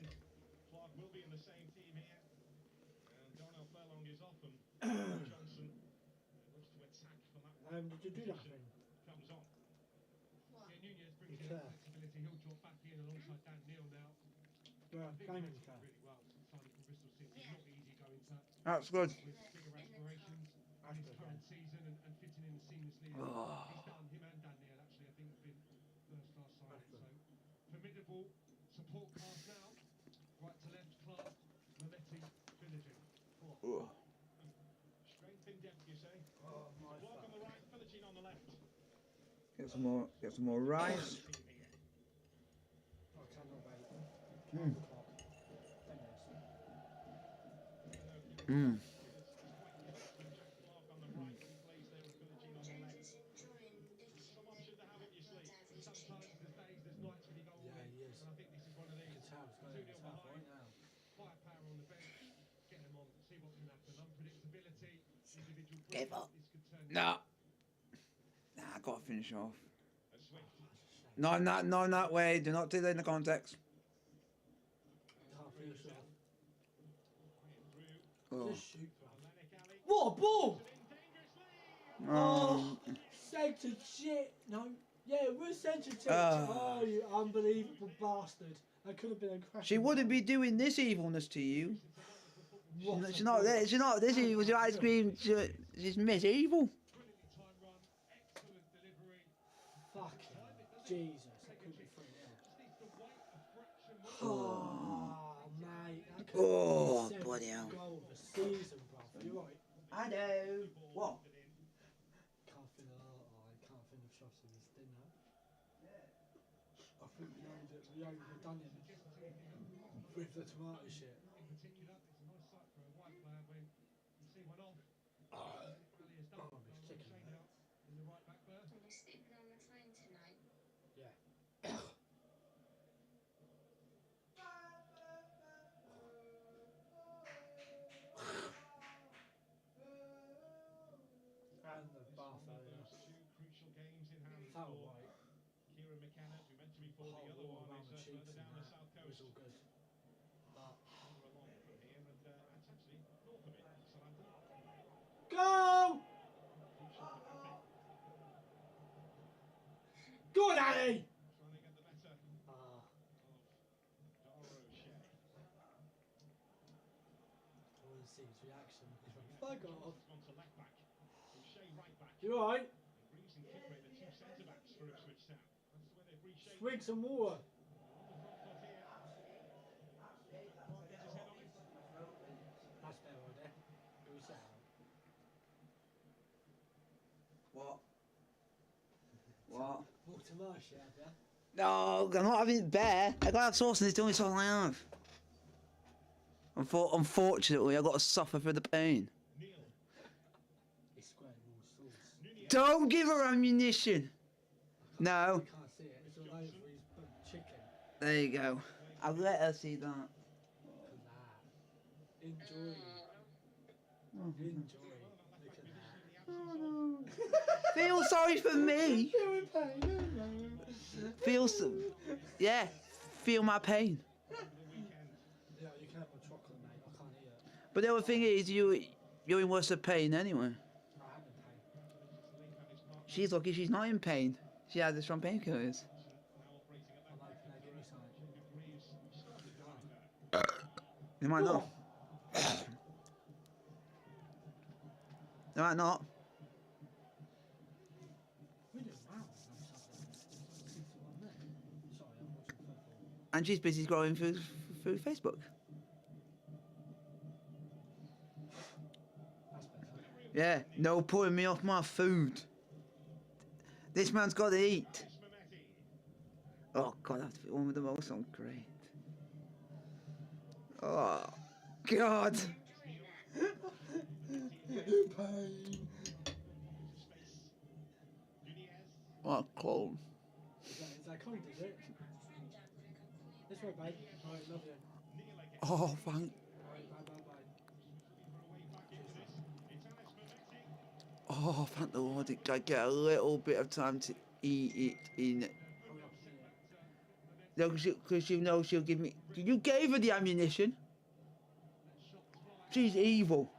Clark will be in the same team here. And Darnell Furlong is off and Johnson looks to attack from that Did you do that position. thing? Comes on. What? Yeah, Nunez brings in Declare. flexibility. He'll drop back in alongside Dan Neil now. Yeah, I think gaming he's car. really well since signing from Bristol City. Yeah. Not easy going to That's good. with bigger aspirations. That's His good, current season and fitting in seamlessly. Oh. He's done, him and Dan Neil actually, I think, have been first class signings. So formidable support cast now. Right to left, Clark, Mehmeti, Philogene. Oh. Strength in depth, you say? Oh, my Clark on fuck. the right, Philogene on the left. Get some more rice. Team here. I cannot wait. Mm. 12 o'clock. 10 minutes. Mm. Jack Clark on the right, he plays there with Philogene on the left. James is enjoying licking Some option to have up your sleeve. blood out of his Sometimes chicken. there's days, there's nights when you go all Yeah, in. he is. And I think this is one of You these. can tell it's going to be 2-0 tough behind. right now. Firepower on the bench. Get them on, see what can happen. Unpredictability, individual Give up. brilliance. This could turn. Nah. Nah, I gotta finish off. A Swift. No, not that way. Do not do that in the context. Can't finish off. Through. Oh. Just shoot, bro. What a ball! Oh. Centre shit. No. Yeah, we're centre touch. Oh, you unbelievable bastard. That could have been a crash. She wouldn't be doing this evilness to you. She's not this. She's not this evil. Your ice cream. She's Miss Evil. Fuck. Jesus. That could be 3-0. Oh, mate. That could Oh, be the bloody hell. 7th goal of the season, bruv. You're right. I know. What? Can't finish off with this dinner. I think we only done it with the tomato shit. And you're sleeping on the train tonight. Yeah. And the bath area. Crucial games in hand Felt for right. Kieran McKenna, as we mentioned before. Hot The other water one around the is cheeks further and down the that south was coast. all good. But Further along from here, and it's actually north of it, Southampton. go! Crucial traffic. Go on, Ali! Trying to get the better Ah, of Dara O'Shea. I want to see his reaction. He's like, fuck off. On to left back. O'Shea right back. You alright? And Greaves and Kipway, the two centre backs for Ipswich Town. That's the way they've reshaped Swig some water. on the front foot here. Can't get his head on it. That's better idea. Go sit out. What? What? Walk to my shit, have ya? No, I'm not having it bare. I gotta have sauce and it's the only sauce I have. Unfortunately, I gotta suffer through the pain. Neil. It's squared raw sauce. Nunez. Don't give her ammunition. No. You can't see it. It's all over his chicken. There you go. I'll let her see that. Look at that. Enjoy. Enjoy. Look at that. Feel sorry for me. You're in pain, Feel so. Yeah. Feel my pain. Yeah, you can have my chocolate, mate. I can't eat it. But the other thing is, you're in worse of pain anyway. I am in pain. She's lucky she's not in pain. She has the strong painkillers. I'm like, can I give you something? They might not. They might not. We're doing well. Sorry, I'm watching football. And she's busy scrolling through Facebook. That's better. Yeah, no pulling me off my food. This man's got to eat. Oh God, that's the one with the most on. Great. Oh God. In pain. What cold. Is that cold, is it? This way, babe. Alright, love you. Oh, thank. Alright, bye. Oh, thank the Lord. I get a little bit of time to eat it in. No, because you know she'll give me. You gave her the ammunition. She's evil.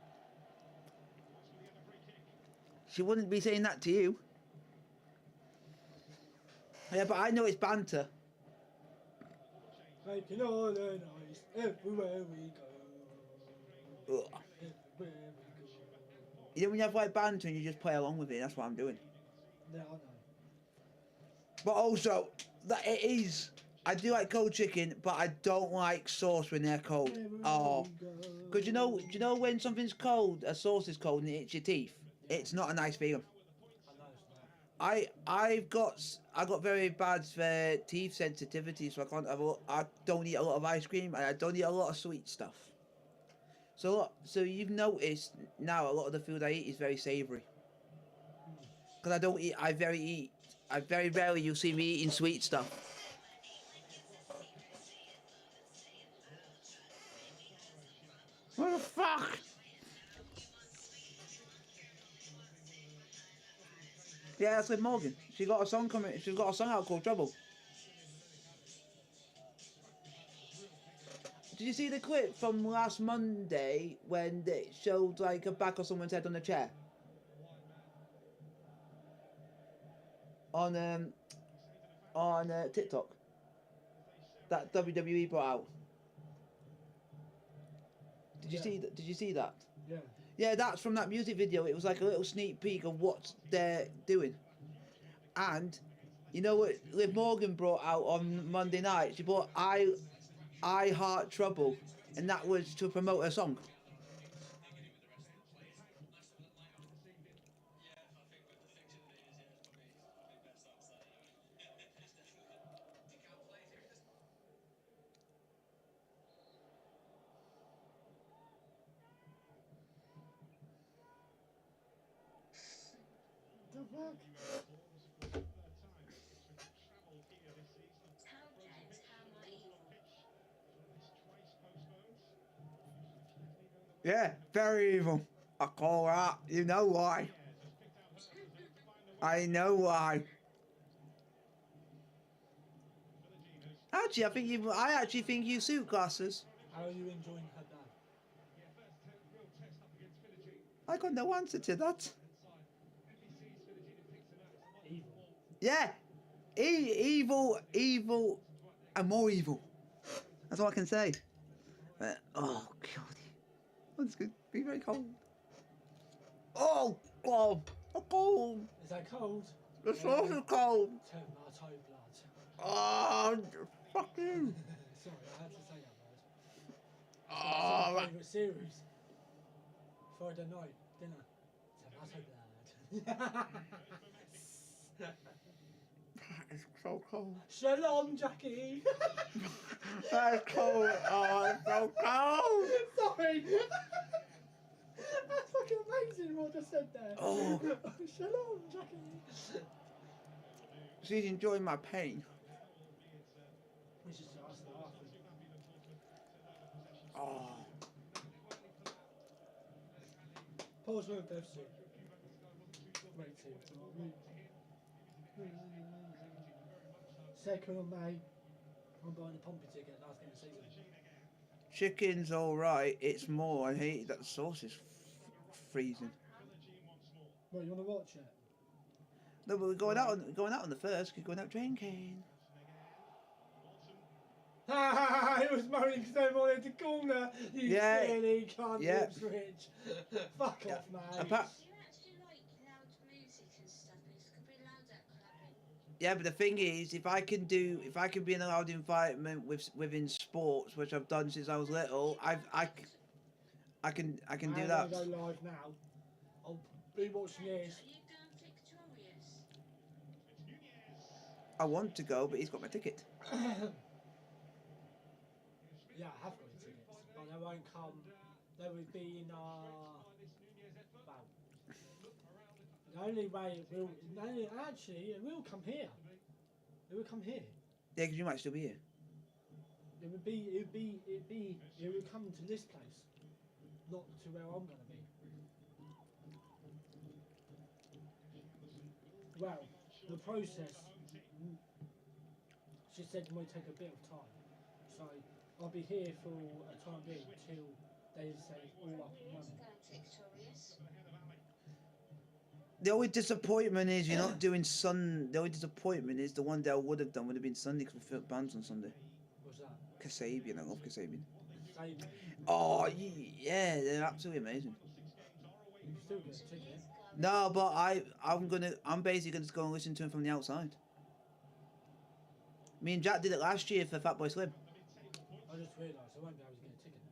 She wouldn't be saying that to you. Yeah, but I know it's banter. Making all the noise everywhere we go. Ugh. Everywhere we go. You know when you have like banter and you just play along with it. That's what I'm doing. Yeah, I know. But also, that it is. I do like cold chicken, but I don't like sauce when they're cold. Oh, because you know when something's cold, a sauce is cold and it hits your teeth. It's not a nice feeling. I know it's not. I got very bad teeth sensitivity, so I don't eat a lot of ice cream and I don't eat a lot of sweet stuff. So you've noticed now a lot of the food I eat is very savoury. Because I very rarely you'll see me eating sweet stuff. What the fuck? Yeah, that's with Morgan. She's got a song coming. She's got a song out called Trouble. Did you see the clip from last Monday when it showed like a back of someone's head on a chair? On TikTok. That WWE brought out. Did you see that? Did you see that? Yeah. Yeah, that's from that music video. It was like a little sneak peek of what they're doing. And you know what Liv Morgan brought out on Monday night? She brought I Heart Trouble, and that was to promote her song. The fuck? How James, how am I evil? Yeah, very evil. I call that. You know why? I know why. Actually, I actually think you suit glasses. How are you enjoying her dad? I got no answer to that. Evil. Yeah, evil, and more evil. That's all I can say. Oh God, oh, it's going to be very cold. Oh God, oh cold. Is that cold? The sauce is cold. Tomato blood. Oh, fuck you. Sorry, I had to say that word. Oh, That's my favourite series. Friday night dinner. Tomato blood. that is so cold. Shalom, Jackie. That's cold. Oh, it's so cold. Sorry. That's fucking amazing what I just said there. Oh. Shalom, Jackie. She's enjoying my pain. We should start laughing. Oh. Portsmouth FC. Great team. 2nd of May. I'm buying a Pompey ticket last game of the season. Chicken's alright. It's more. I hate that the sauce is freezing. What, you want to watch it? No, but we're going out on the first. We're going out drinking. It was moaning because they wanted the corner. You silly cunt, Ipswich. Fuck off, mate. Do you actually like loud music and stuff? It's could be loud at clubbing. Yeah, but the thing is, if I can be in a loud environment within sports, which I've done since I was little, I can do that. I'm gonna go live now. I'll be watching this. Are you going victorious? I want to go, but he's got my ticket. Yeah, I have got the tickets, but they won't come. They would be in well, the only way it will actually it will come here. It will come here. Yeah, because you might still be here. It would come to this place, not to where I'm gonna be. Well, the process, she said, might take a bit of time, so I'll be here for a time being till they say all up and running. Victorious. The only disappointment is you're not doing Sun. The only disappointment is the one that I would have done would have been Sunday because we filmed bands on Sunday. What's that? Kasabian, I love Kasabian. Same. Oh yeah, they're absolutely amazing. You can still get a ticket. No, but I'm basically gonna just go and listen to him from the outside. Me and Jack did it last year for Fatboy Slim. I just realised I won't be able to get a ticket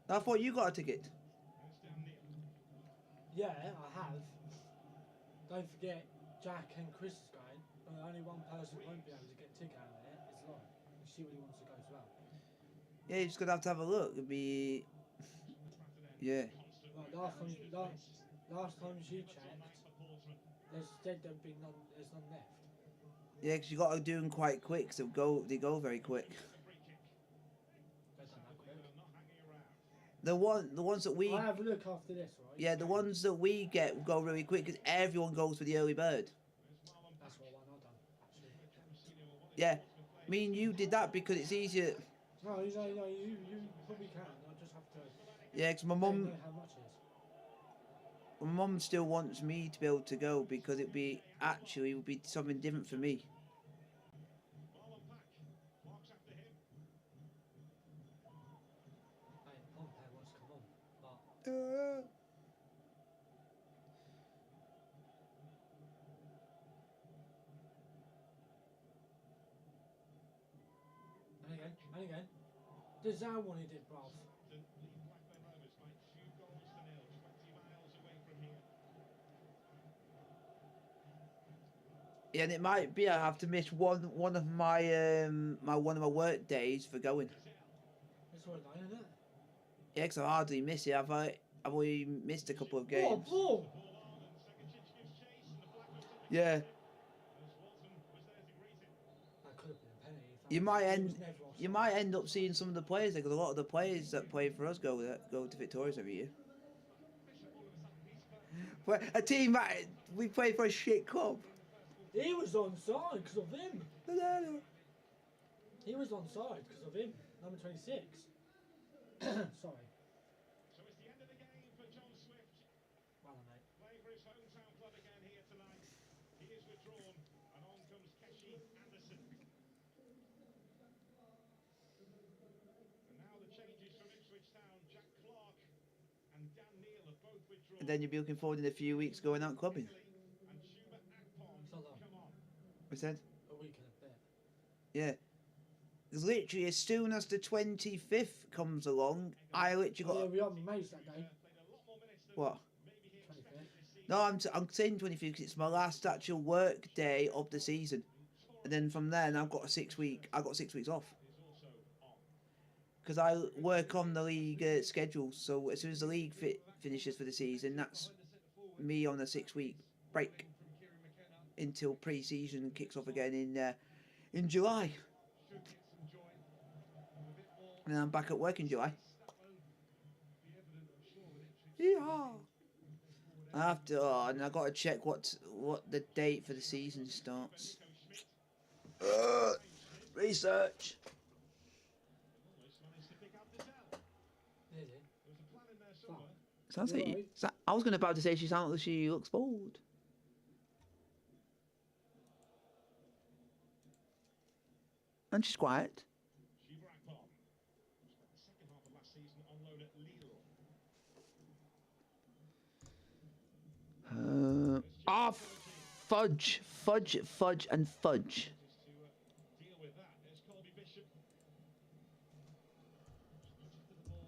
now. I thought you got a ticket. Yeah, I have. Don't forget, Jack and Chris is going, but only one person won't be able to get a ticket out of it. It's Lauren. She really wants to go as well. Yeah, you're just gonna have to have a look. It'd be. Yeah. Right, last time she checked, they said there'd be none. There's none left. Yeah, because you got to do them quite quick. So they go very quick. They've done that quick. The ones that we. I'll have a look after this, right? Yeah, the ones that we get go really quick because everyone goes for the early bird. That's what one I've done, actually. Yeah, Me and you did that because it's easier. No, you probably can. I just have to. Yeah, because my Know mum, how much it is. my mum still wants me to be able to go because it would be something different for me. Hey, Pompey wants to come on, but and again, Dezan wanted it, bruv. Yeah, and it might be I have to miss one of my one of my work days for going. It's all right, isn't it? Yeah, because I hardly miss it. I've already missed a couple of games. Oh, Yeah. that could have been a penalty. You might end up seeing some of the players because a lot of the players that play for us go to Victoria's every year. But a team that we play for a shit club. He was onside because of him. He was onside because of him. Number 26. Sorry. So it's the end of the game for John Swift. Well, mate. Playing for his hometown club again here tonight. He is withdrawn, and on comes Keshi Anderson. And now the changes from Ipswich Town. Jack Clark and Dan Neal have both withdrawn. And then you'll be looking forward in a few weeks going out clubbing. We said? A week and a bit. Yeah. Because literally as soon as the 25th comes along, I literally got... Yeah, we are mates that day. What? 25th. No, I'm saying 25th because it's my last actual work day of the season. And then from then I've got 6 weeks off. Because I work on the league schedule, so as soon as the league finishes for the season, that's me on a 6-week break until pre-season kicks off again in July. And then I'm back at work in July. Yeah. I have to, and I got to check what the date for the season starts. Research. Sounds like I was about to say she sounds like she looks bored. And she's quiet. Fudge, and fudge.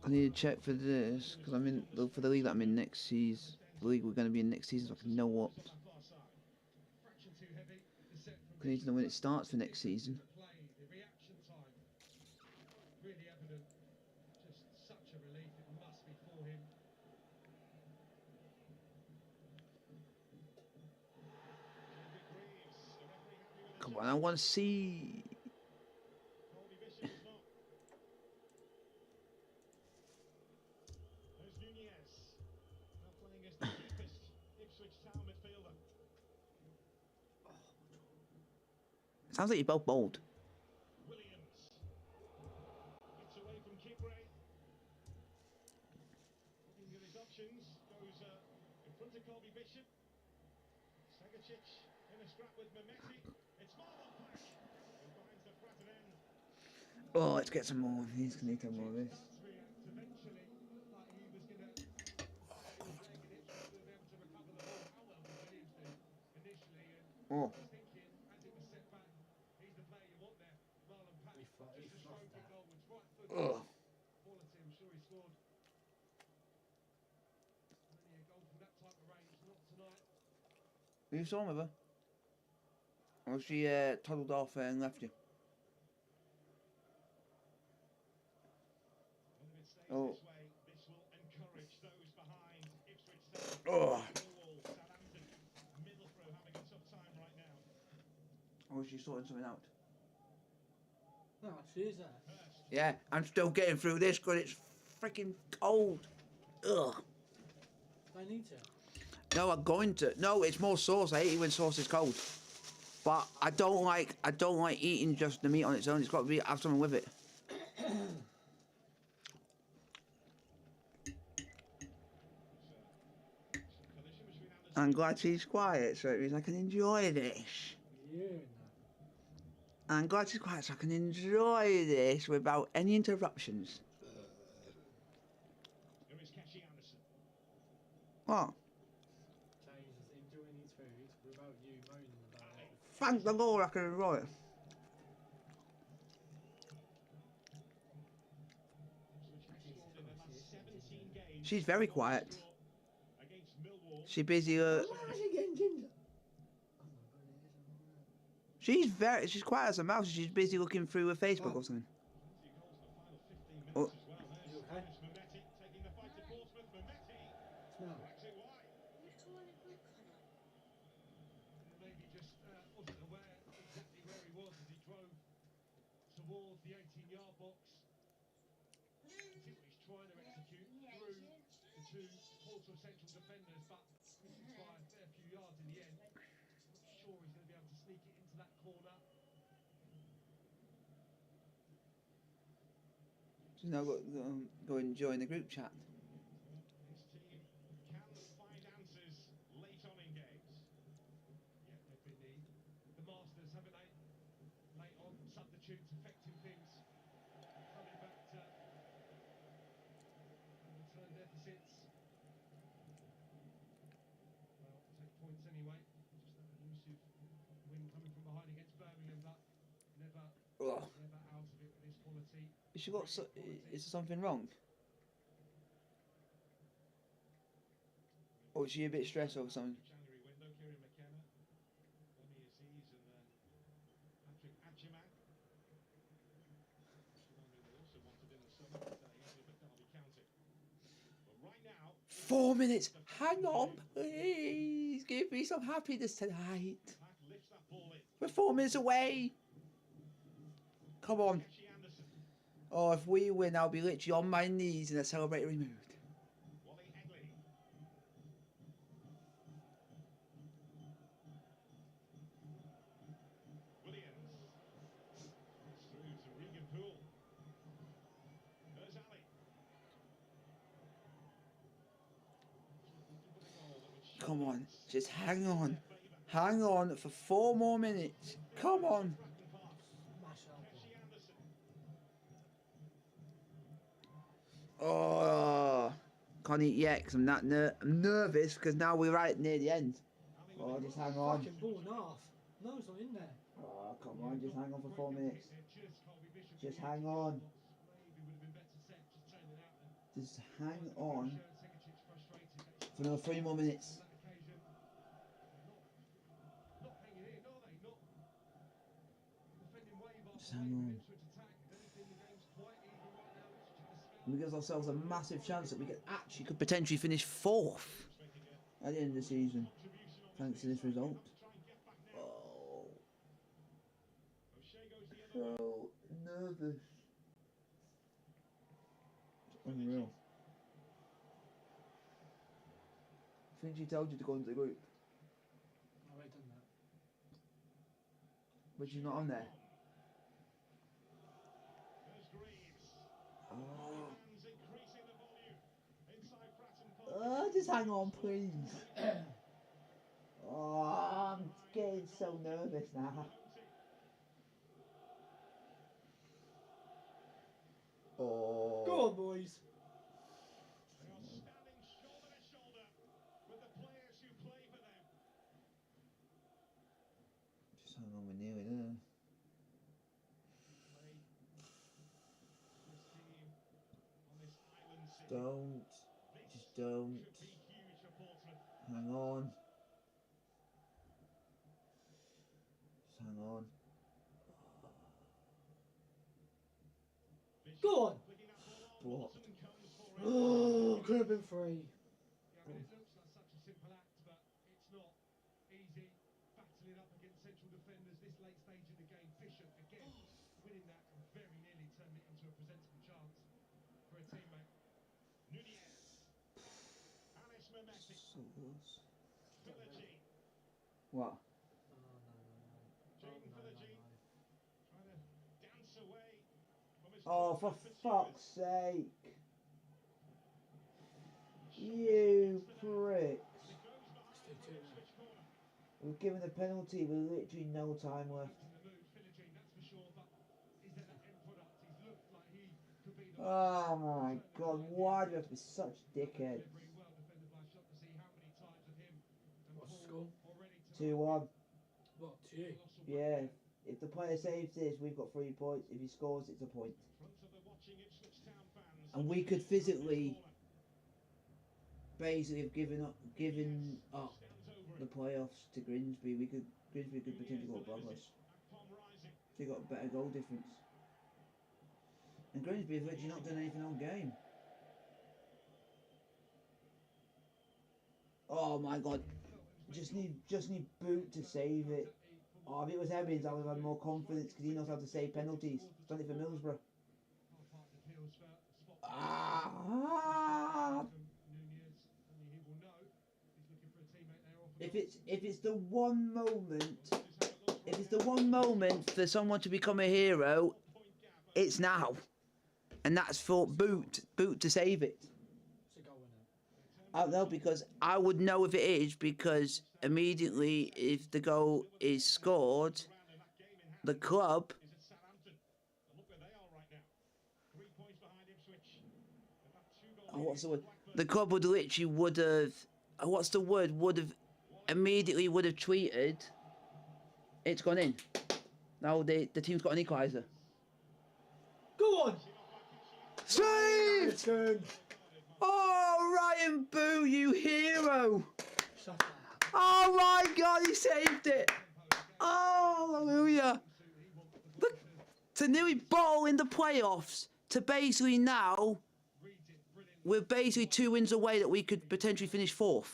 I need to check for this because I'm in for the league that I'm in next season. The league we're going to be in next season, so I can know what. I need to know when it starts for next season. Come on, I want to see. Sounds like you're both bold. Williams gets away from Kibre. Looking at his options, goes in front of Colby Bishop. Segacic in a scrap with Mehmeti. It's Marlon Pack who finds the flattened end. Oh, let's get some more. He's gonna need some more of this. Oh. Oh. You saw him with her? Or she toddled off and left you? Oh. Oh. Or is she sorting something out? No, she is there. Yeah, I'm still getting through this because it's freaking cold. Ugh. I need to. No, I'm going to. No, it's more sauce. I hate it when sauce is cold. But I don't like eating just the meat on its own. It's got to have something with it. I'm glad she's quiet, so it means I can enjoy this. Yeah, no. I'm glad she's quiet, so I can enjoy this without any interruptions. What? James is enjoying his food without you moaning about it. Thank the Lord I can enjoy it. She's very quiet. She's busy. She's quiet as a mouse. She's busy looking through her Facebook or something. Oh. You okay? Smell. Maybe just wasn't aware exactly where he was as he drove towards the 18-yard box. I see what he's trying to execute through the two Portsmouth central defenders, but misses by a fair few yards in the end. Not sure he's going to be able to sneak it into that corner. She's now go and join the group chat. His team can find answers late on in games. Yeah, they've been the masters, haven't they? Late on, substitutes affecting things. Coming back to overturn deficits. Well, take points anyway. Just that elusive win coming from behind against Birmingham, but never out of it with this quality. Is there something wrong? Or is she a bit stressed over something? January window, Kieran McKenna, Lemmy Aziz, and then Patrick Adjaman. Adjaman, who they also wanted in the summer, but he's up at Derby County. But right now, 4 minutes. Hang on, please. Give me some happiness tonight. lifts that ball in. We're 4 minutes away. Come on. Oh, if we win, I'll be literally on my knees in a celebratory mood. Wally Egley. Williams. It's through to Regan Poole. There's Ali. Come on, just hang on. Hang on for 4 more minutes. Come on. Oh, can't eat yet because I'm not I'm nervous because now we're right near the end. Oh, just hang on. Fucking ball and a half. No, it's not in there. Oh, come on, just hang on for 4 minutes. Just hang on. Just hang on for another 3 more minutes. Just hang on. We give ourselves a massive chance that we could potentially finish 4th at the end of the season, thanks to this result. Oh, so nervous. It's unreal. I think she told you to go into the group. I've already done that. But she's not on there. Oh, just hang on, please. Oh, I'm getting so nervous now. Oh. Go on, boys. They are standing shoulder to shoulder with the players who play for them. Just hang on, we're nearly there. Don't. Just don't. Hang on. Just hang on. Go on. What? Oh, could have been 3. Yeah, I mean, it looks like such a simple act, but it's not easy. Battling up against central defenders this late stage in the game. Bishop again winning that and very nearly turned it into a presentable chance for a teammate. Nunez. Anis Mehmeti. So close. Trilogy. What? Oh, no. Oh, for fuck's sake. You pricks. We're given a penalty with literally no time left. Oh my god, why do you have to be such dickheads? What's the score? 2-1. What, to you? Yeah. If the player saves this, we've got 3 points. If he scores, it's a point. And we could physically basically have given up the playoffs to Grimsby. Grimsby could potentially go above us. They got a better goal difference. And Grimsby have literally not done anything all game. Oh my god. Just need Boot to save it. Oh, if it was Evans, I would have had more confidence because he knows how to save penalties. He's done it for Middlesbrough. Ah! If it's the one moment for someone to become a hero, it's now, and that's for Boot to save it. I don't know, because I would know if it is, because immediately if the goal is scored, the club. Oh, what's the word? The club would have. What's the word? Immediately would have tweeted. It's gone in. Now the team's got an equaliser. Go on! Saved! Oh, Ryan Boo, you hero! Shut up. Oh my God, he saved it! Oh, hallelujah! Look, to nearly bottle in the playoffs, to basically now, we're basically 2 wins away that we could potentially finish 4th.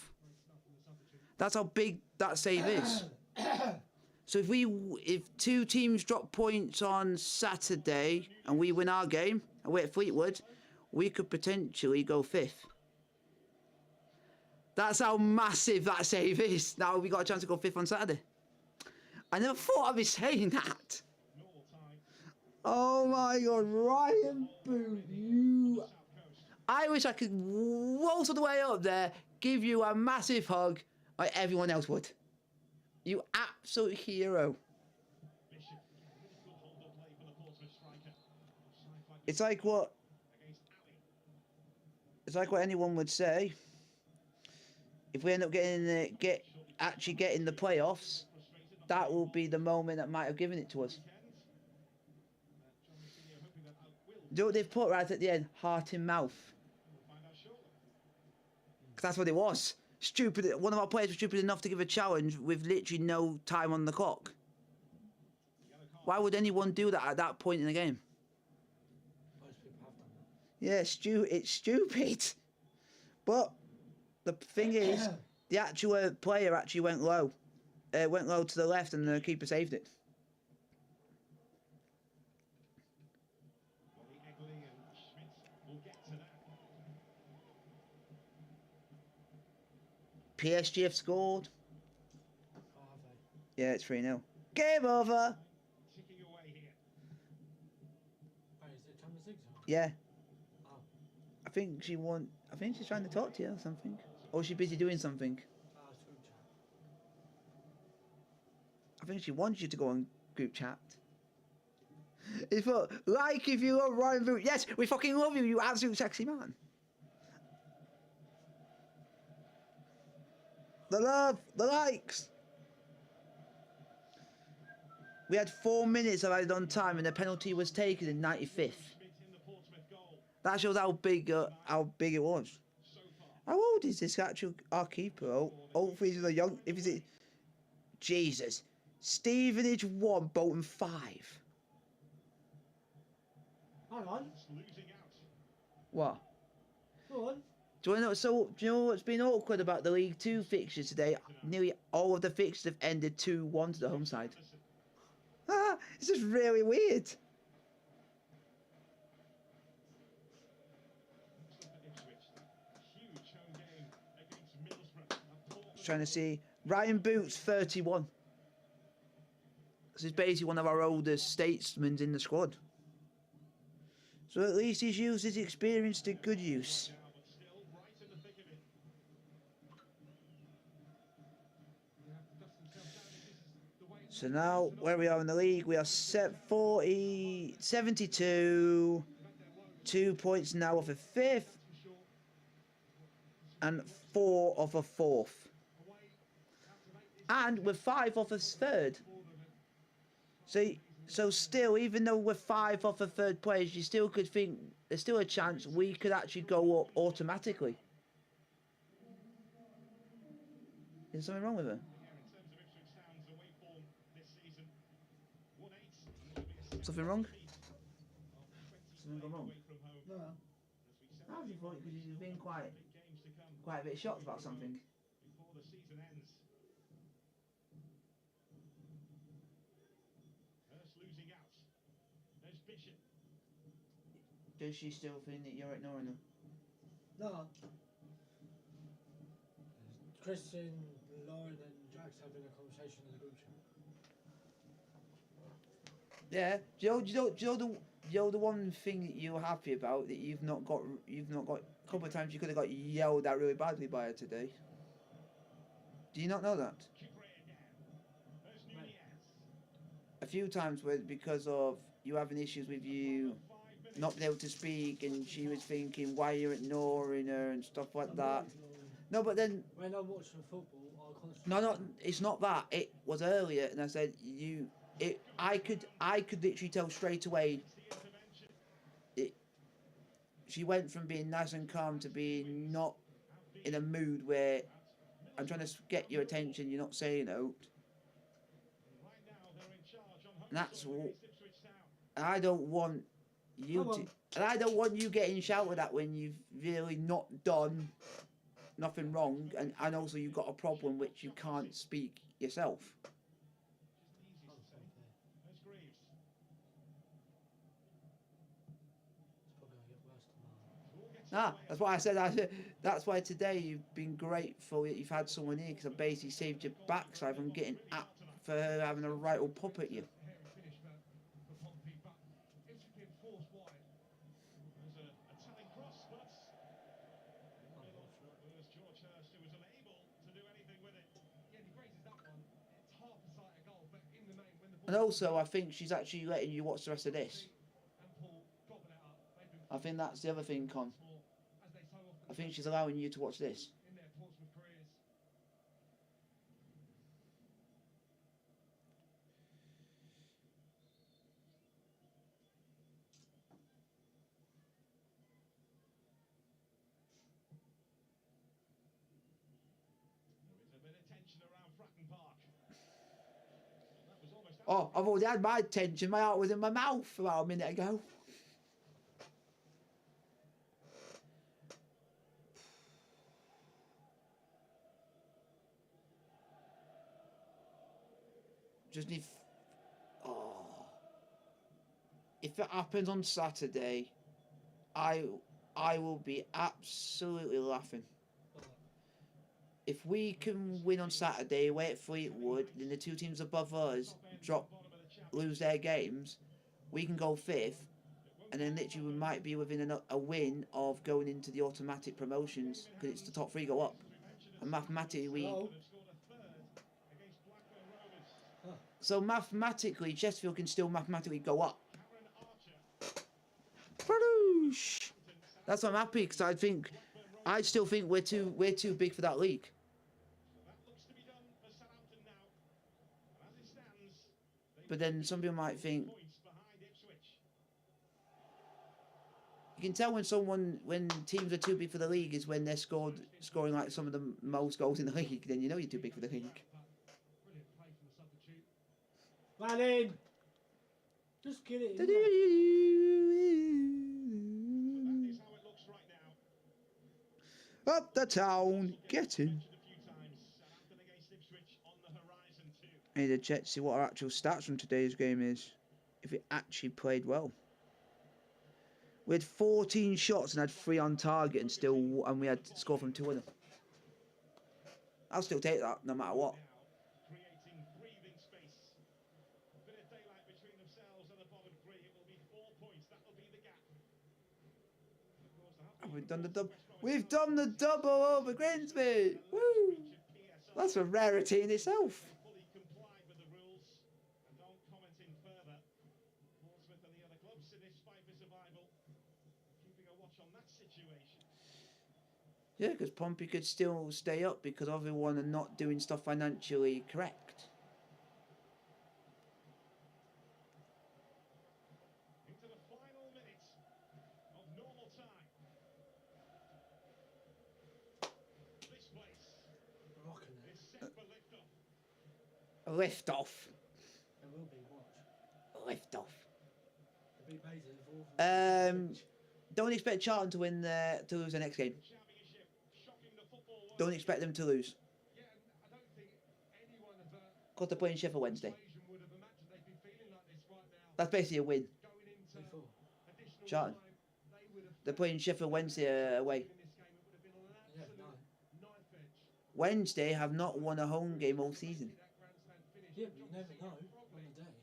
That's how big that save is. So if 2 teams drop points on Saturday and we win our game, and we're at Fleetwood, we could potentially go 5th. That's how massive that save is. Now we got a chance to go 5th on Saturday. I never thought I'd be saying that. Oh my God, Ryan Boot, you... I wish I could waltz all the way up there, give you a massive hug like everyone else would. You absolute hero. It's like what anyone would say. If we end up actually getting the playoffs, that will be the moment that might have given it to us. Do you know what they've put right at the end? Heart in mouth. Because that's what it was. Stupid. One of our players was stupid enough to give a challenge with literally no time on the clock. Why would anyone do that at that point in the game? Most people have done that. Yeah, it's stupid. But the thing is, the actual player actually went low. Went low to the left and the keeper saved it. PSG have scored. Oh, have they? Yeah, it's 3-0. Game over. Wait, is it Champions League time? Yeah. Oh. I think she won. I think she's trying to talk to you or something. Or is she busy doing something? It's group chat. I think she wants you to go on group chat. It's what, like if you love Ryan Boot. Yes, we fucking love you, you absolute sexy man. The love, the likes. We had 4 minutes of added on time and the penalty was taken in 95th. That shows how big it was. How old is this actual our keeper? Hopefully he's a young. If he's Jesus, Stevenage 1, Bolton 5. Hang on. What? Go on. Do you know what's been awkward about the League 2 fixtures today? Nearly all of the fixtures have ended 2-1 to the home side. Ah, it's just really weird. Trying to see Ryan Boots 31. This is basically one of our oldest statesmen in the squad. So at least he's used his experience to good use. So now, where we are in the league, we are set 72, 2 points now off a 5th, and 4 off a 4th. And we're 5 off a 3rd. So still, even though we're 5 off a 3rd place, you still could think there's still a chance we could actually go up automatically. Is something wrong with her? Something wrong? Something gone wrong? No. How do you thought? Because you've been quite a bit shocked about something. Before the season ends. Hurst losing out. There's Bishop. Does she still think that you're ignoring her? No. Christian, Lauren and Jax having a conversation in the group chat. Yeah. Do you know the one thing that you're happy about that you've not got a couple of times you could have got yelled at really badly by her today. Do you not know that? A few times where because of you having issues with you not being able to speak and she was thinking why you're ignoring her and stuff like that. No, but then when I'm watching football, I'll constantly. No, it's not that. It was earlier, and I said I could literally tell straight away. She went from being nice and calm to being not in a mood where I'm trying to get your attention. You're not saying out. And that's what. And I don't want you to. And I don't want you getting shouted at when you've really not done nothing wrong, and also you've got a problem which you can't speak yourself. That's why I said. That's why today you've been grateful that you've had someone here, because I basically saved your backside from getting up for her having a right old pop at you. And also, I think she's actually letting you watch the rest of this. I think that's the other thing, Con. I think she's allowing you to watch this. Oh, I've already had my attention. My heart was in my mouth about a minute ago. Just need. Oh. If it happens on Saturday, I will be absolutely laughing. If we can win on Saturday away at Fleetwood, then the two teams above us lose their games, we can go 5th, and then literally we might be within a win of going into the automatic promotions, because it's the top 3 go up. And mathematically So mathematically, Chesterfield can still mathematically go up. That's why I'm happy, because I still think we're too big for that league. But then some people might think you can tell when teams are too big for the league is when they're scoring like some of the most goals in the league. Then you know you're too big for the league. Man in. Just get it. Up the town, get in. I need to check to see what our actual stats from today's game is. If it actually played well. We had 14 shots and had 3 on target, and we had score from 2 of them. I'll still take that no matter what. We've done the double. We've done the double over Grimsby. Woo! That's a rarity in itself. Fully complied with the rules and don't comment in further. Portsmouth and the other clubs in this fight for survival, keeping a watch on that situation. Yeah, because Pompey could still stay up because everyone are not doing stuff financially correct. Into the final minutes of normal time. This place is set for liftoff. Lift off. There will be, watch. Lift off. The big bases Don't expect Charlton to lose the next game. Don't expect them to lose. Because they're playing Sheffield Wednesday. That's basically a win. Charlton. They're playing Sheffield Wednesday away. Wednesday have not won a home game all season. Yeah, but you never know on the day.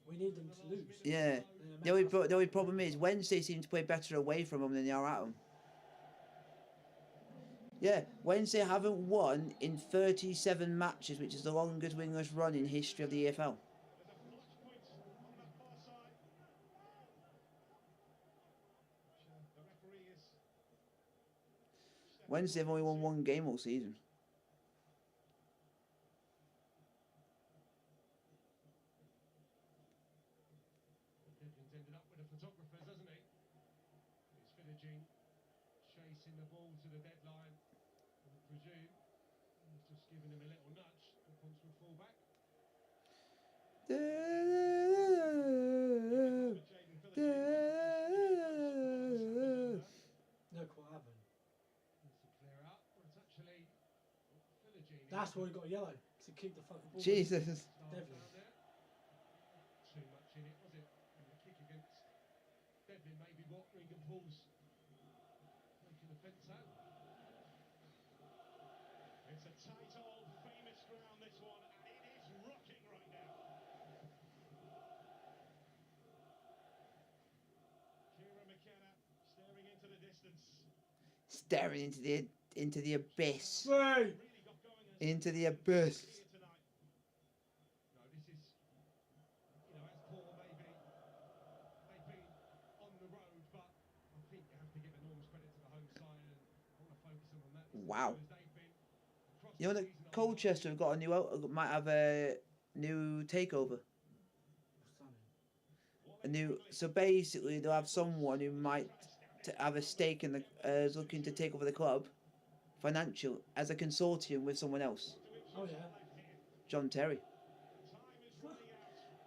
We need them to lose. Yeah. The only problem is Wednesday seem to play better away from them than they are at home. Yeah, Wednesday haven't won in 37 matches, which is the longest winless run in history of the EFL. Wednesday have only won one game all season. Ended up with the photographers, hasn't he? It's Philogene chasing the ball to the deadline. I presume he's just giving him a little nudge. The Portsmouth fullback. Look what happened. Needs to clear out, but it's actually Philogene. That's why he got yellow. To keep the fucking ball. Jesus. Devlin. Too much in it, was it? And the kick against Devlin maybe what Regan Paul's taking offence at. It's a tight old famous ground, this one, and it is rocking right now. Kieran McKenna staring into the distance. Staring into the abyss. Hey! Into the abyss. No, this is, as poor maybe they've been on the road, but I think you have to give enormous credit to the home side, and I want to focus on that. Wow. You know that Colchester have got a new might have a new takeover. So basically they'll have someone who might have a stake in the is looking to take over the club, financial as a consortium with someone else. Oh yeah. John Terry.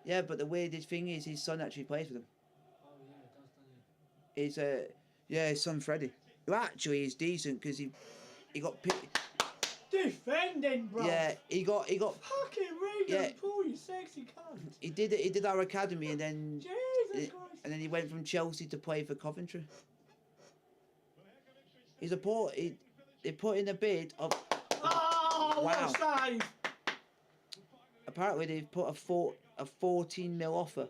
Yeah, but the weirdest thing is his son actually plays with him. Oh yeah, it does, doesn't it? His son Freddie, who actually is decent because he got picked. Defending, bro. Yeah, he got. Fucking Regan Paul, you sexy cunt. He did our academy and then. Jesus Christ. And then he went from Chelsea to play for Coventry. They put in a bid of. Oh, wow. what a save! Apparently they've put a 14 mil offer.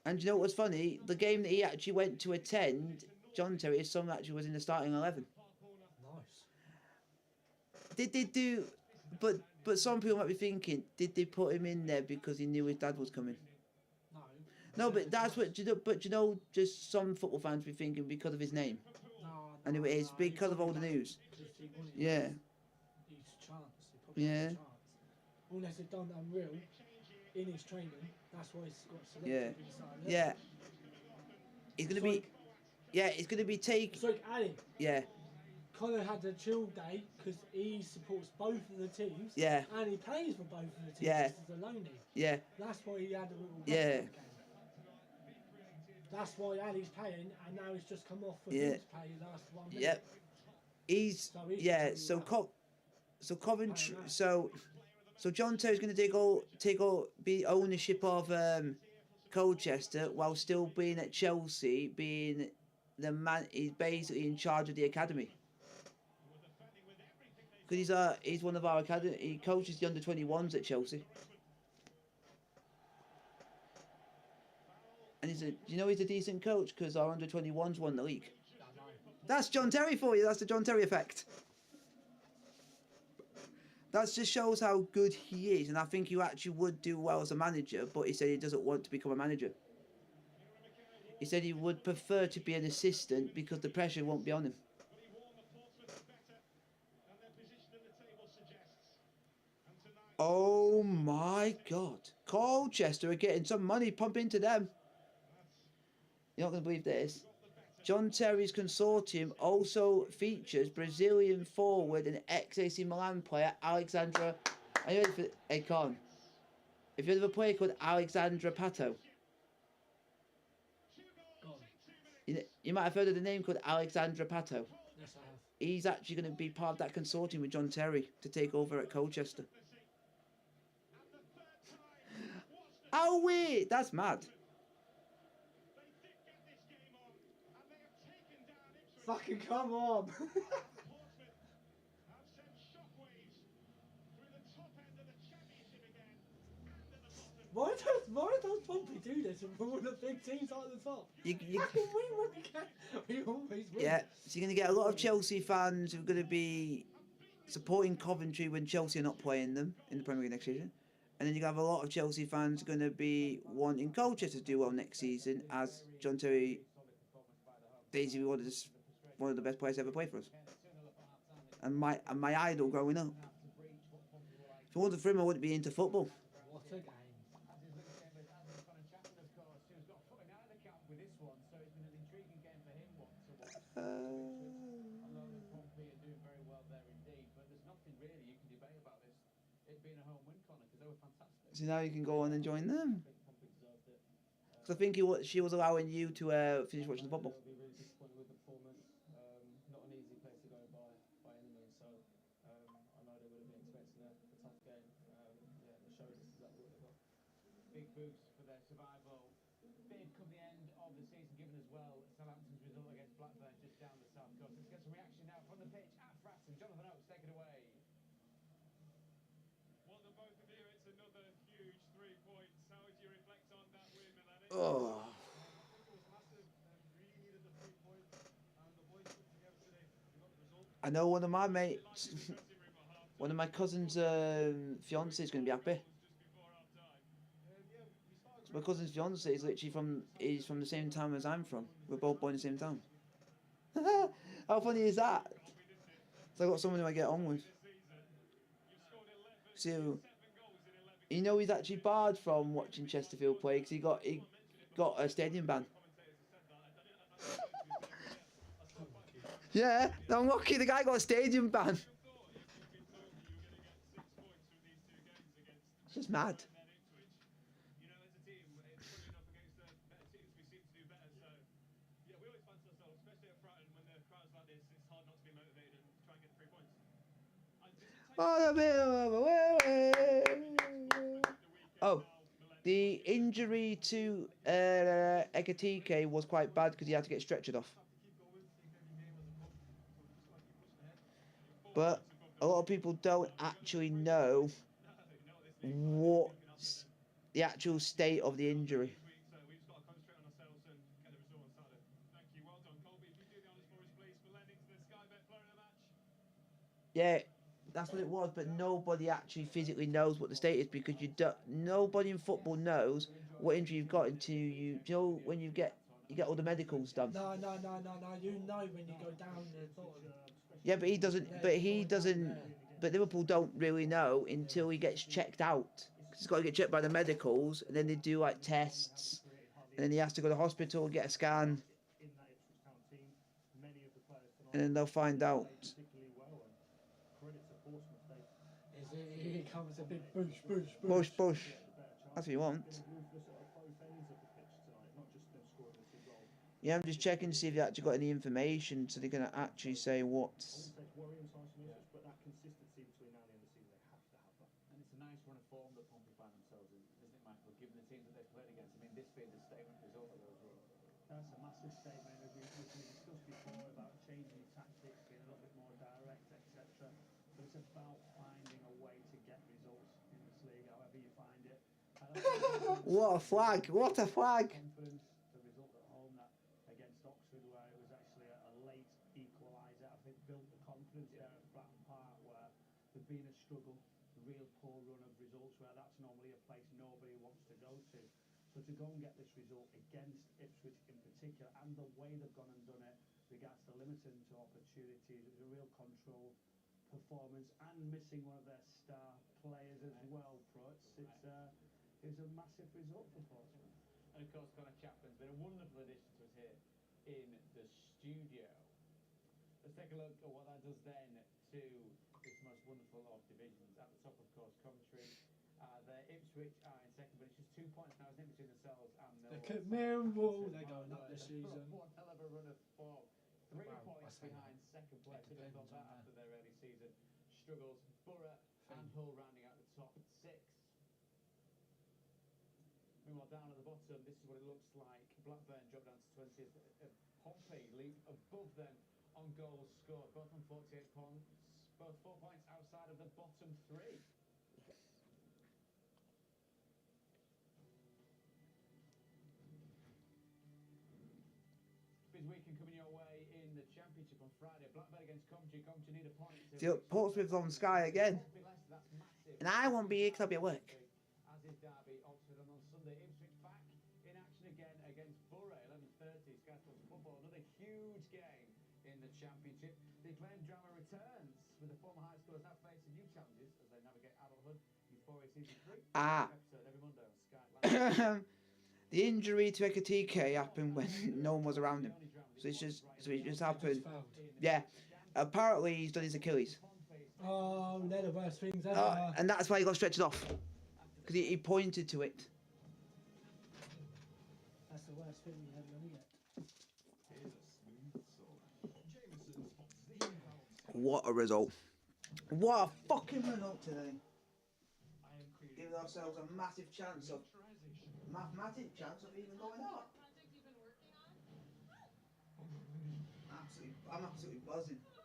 And you know what was funny? The game that he actually went to attend, John Terry, his son actually was in the starting 11. Nice. Did they do? But some people might be thinking, did they put him in there because he knew his dad was coming? No, but that's what. But just some football fans be thinking because of his name. And it is because of all the news. Yeah. Yeah. Unless they've done unreal in his training, that's why he's got selected. Yeah. Yeah. He's gonna be. Yeah, he's gonna be taking. It's like Ali. Yeah. Connor had a chill day because he supports both of the teams. Yeah. And he plays for both of the teams. Yeah. This is a loanee. Yeah. That's why he had a little. Yeah. Game. That's why Ali's playing, and now he's just come off for him to play the last 1 minute. Yep. He's so Coventry. So John Terry's going to be ownership of Colchester while still being at Chelsea, being the man. He's basically in charge of the academy. because he's one of our academy. He coaches the under-21s at Chelsea, and he's a decent coach because our under-21s won the league. That's John Terry for you. That's the John Terry effect. That just shows how good he is, and I think he actually would do well as a manager, but he said he doesn't want to become a manager. He said he would prefer to be an assistant because the pressure won't be on him. Oh my God. Colchester are getting some money pumped into them. You're not going to believe this. John Terry's consortium also features Brazilian forward and ex-AC Milan player Alexandra. Are you ready for hey, Con? Have you heard of a player called Alexandra Pato? You might have heard of the name called Alexandra Pato. Yes, I have. He's actually going to be part of that consortium with John Terry to take over at Colchester. How weird! That's mad. Fucking come on! Why does Pompey do this and all the big teams are at the top? How can we when we can? We always win. Yeah, so you're going to get a lot of Chelsea fans who are going to be supporting Coventry when Chelsea are not playing them in the Premier League next season. And then you have a lot of Chelsea fans going to be wanting Colchester to do well next season, as John Terry basically one of the best players ever played for us. And my idol growing up. If it wasn't for him, I wouldn't be into football. What a game. So now you can go on and join them. Because I think she was allowing you to finish watching the football. Not an easy place to go by any means, so I know they would have been expecting a tough game. Yeah, they showed us exactly what they got. Big boost for their survival bid come the end of the season, given as well Southampton's result against Blackburn just down the south coast. Let's get some reaction now from the pitch at Fratton. Jonathan Oakes, take it away. Well done both of you. It's another huge 3 points. How would you reflect on that win, Melanie? Oh. I know one of my mates, one of my cousin's fiance is going to be happy. My cousin's fiance is literally from the same town as I'm from. We're both born in the same town. How funny is that? So I got someone who I get on with. So, you know, he's actually barred from watching Chesterfield play because he got a stadium ban. Yeah, I'm lucky the guy got a stadium ban. It's just mad. Oh, the injury to Ekatike was quite bad because he had to get stretchered off. But a lot of people don't actually know what's the actual state of the injury. Yeah, that's what it was, but nobody actually physically knows what the state is because nobody in football knows what injury you've got until you know when you get all the medicals done. No. You know when you go down the bottom. Yeah, but he doesn't. But Liverpool don't really know until he gets checked out. Cause he's got to get checked by the medicals, and then they do like tests, and then he has to go to hospital, get a scan, and then they'll find out. Here comes a big bush. Bush. That's what you want. Yeah, I'm just checking to see if they actually got any information so they can actually say what's. And it's a nice run of form that Pompey find themselves in, isn't it, Michael? Given the teams that they've played against, I mean, this being the statement result of those rules. That's a massive statement, as we discussed before about changing tactics, being a little bit more direct, etc. but it's about finding a way to get results in this league, however you find it. What a flag! What a flag! Confidence, the result at home that against Oxford, where it was actually a late equaliser, I think built the confidence there at Fratton Park, where there'd been a struggle, a real poor run of results, where that's normally a place nobody wants to go to. So to go and get this result against Ipswich in particular, and the way they've gone and done it, regards to limiting to opportunities, it was a real controlled performance, and missing one of their star players as well, Prutz. It was a massive result for Portsmouth. And of course, Connor Chapman's been a wonderful addition to us here in the studio. Let's take a look at what that does then to this most wonderful of divisions. At the top, of course, Coventry. The Ipswich are in second, but it's just 2 points now, isn't it, between themselves and Millwall. Look at Millwall, they're going up this season. One hell of a run of form. 3 points behind second place. Who'd have thought that after their early season struggles. Borough and Hull rounding out the top 6. Meanwhile, down at the bottom, this is what it looks like. Blackburn dropped down to 20th. Pompey leap above them on goals scored, both on 48 points, both 4 points outside of the bottom 3. Big weekend coming your way in the Championship on Friday. Blackburn against Coventry. Coventry need a point. Portsmouth on Sky again. And I won't be here because I'll be at work. As is Derby, Oxford, and on Sunday, Ipswich back in action again against Borough, 11:30. Sky Sports Football, another huge game in the Championship. The acclaimed drama returns with the former high schoolers now facing new challenges as they navigate adulthood. Euphoria season 3. Episode every Monday on Sky. The injury to Ekatike happened when no one was around him. So it just happened. Yeah. Apparently he's done his Achilles. Oh, they're the worst things ever. And that's why he got stretched off. Because he pointed to it. That's the worst thing you're ever going to get. What a result. What a fucking result today. Giving ourselves a massive chance of mathematic chance of even going up. I'm absolutely buzzing. So,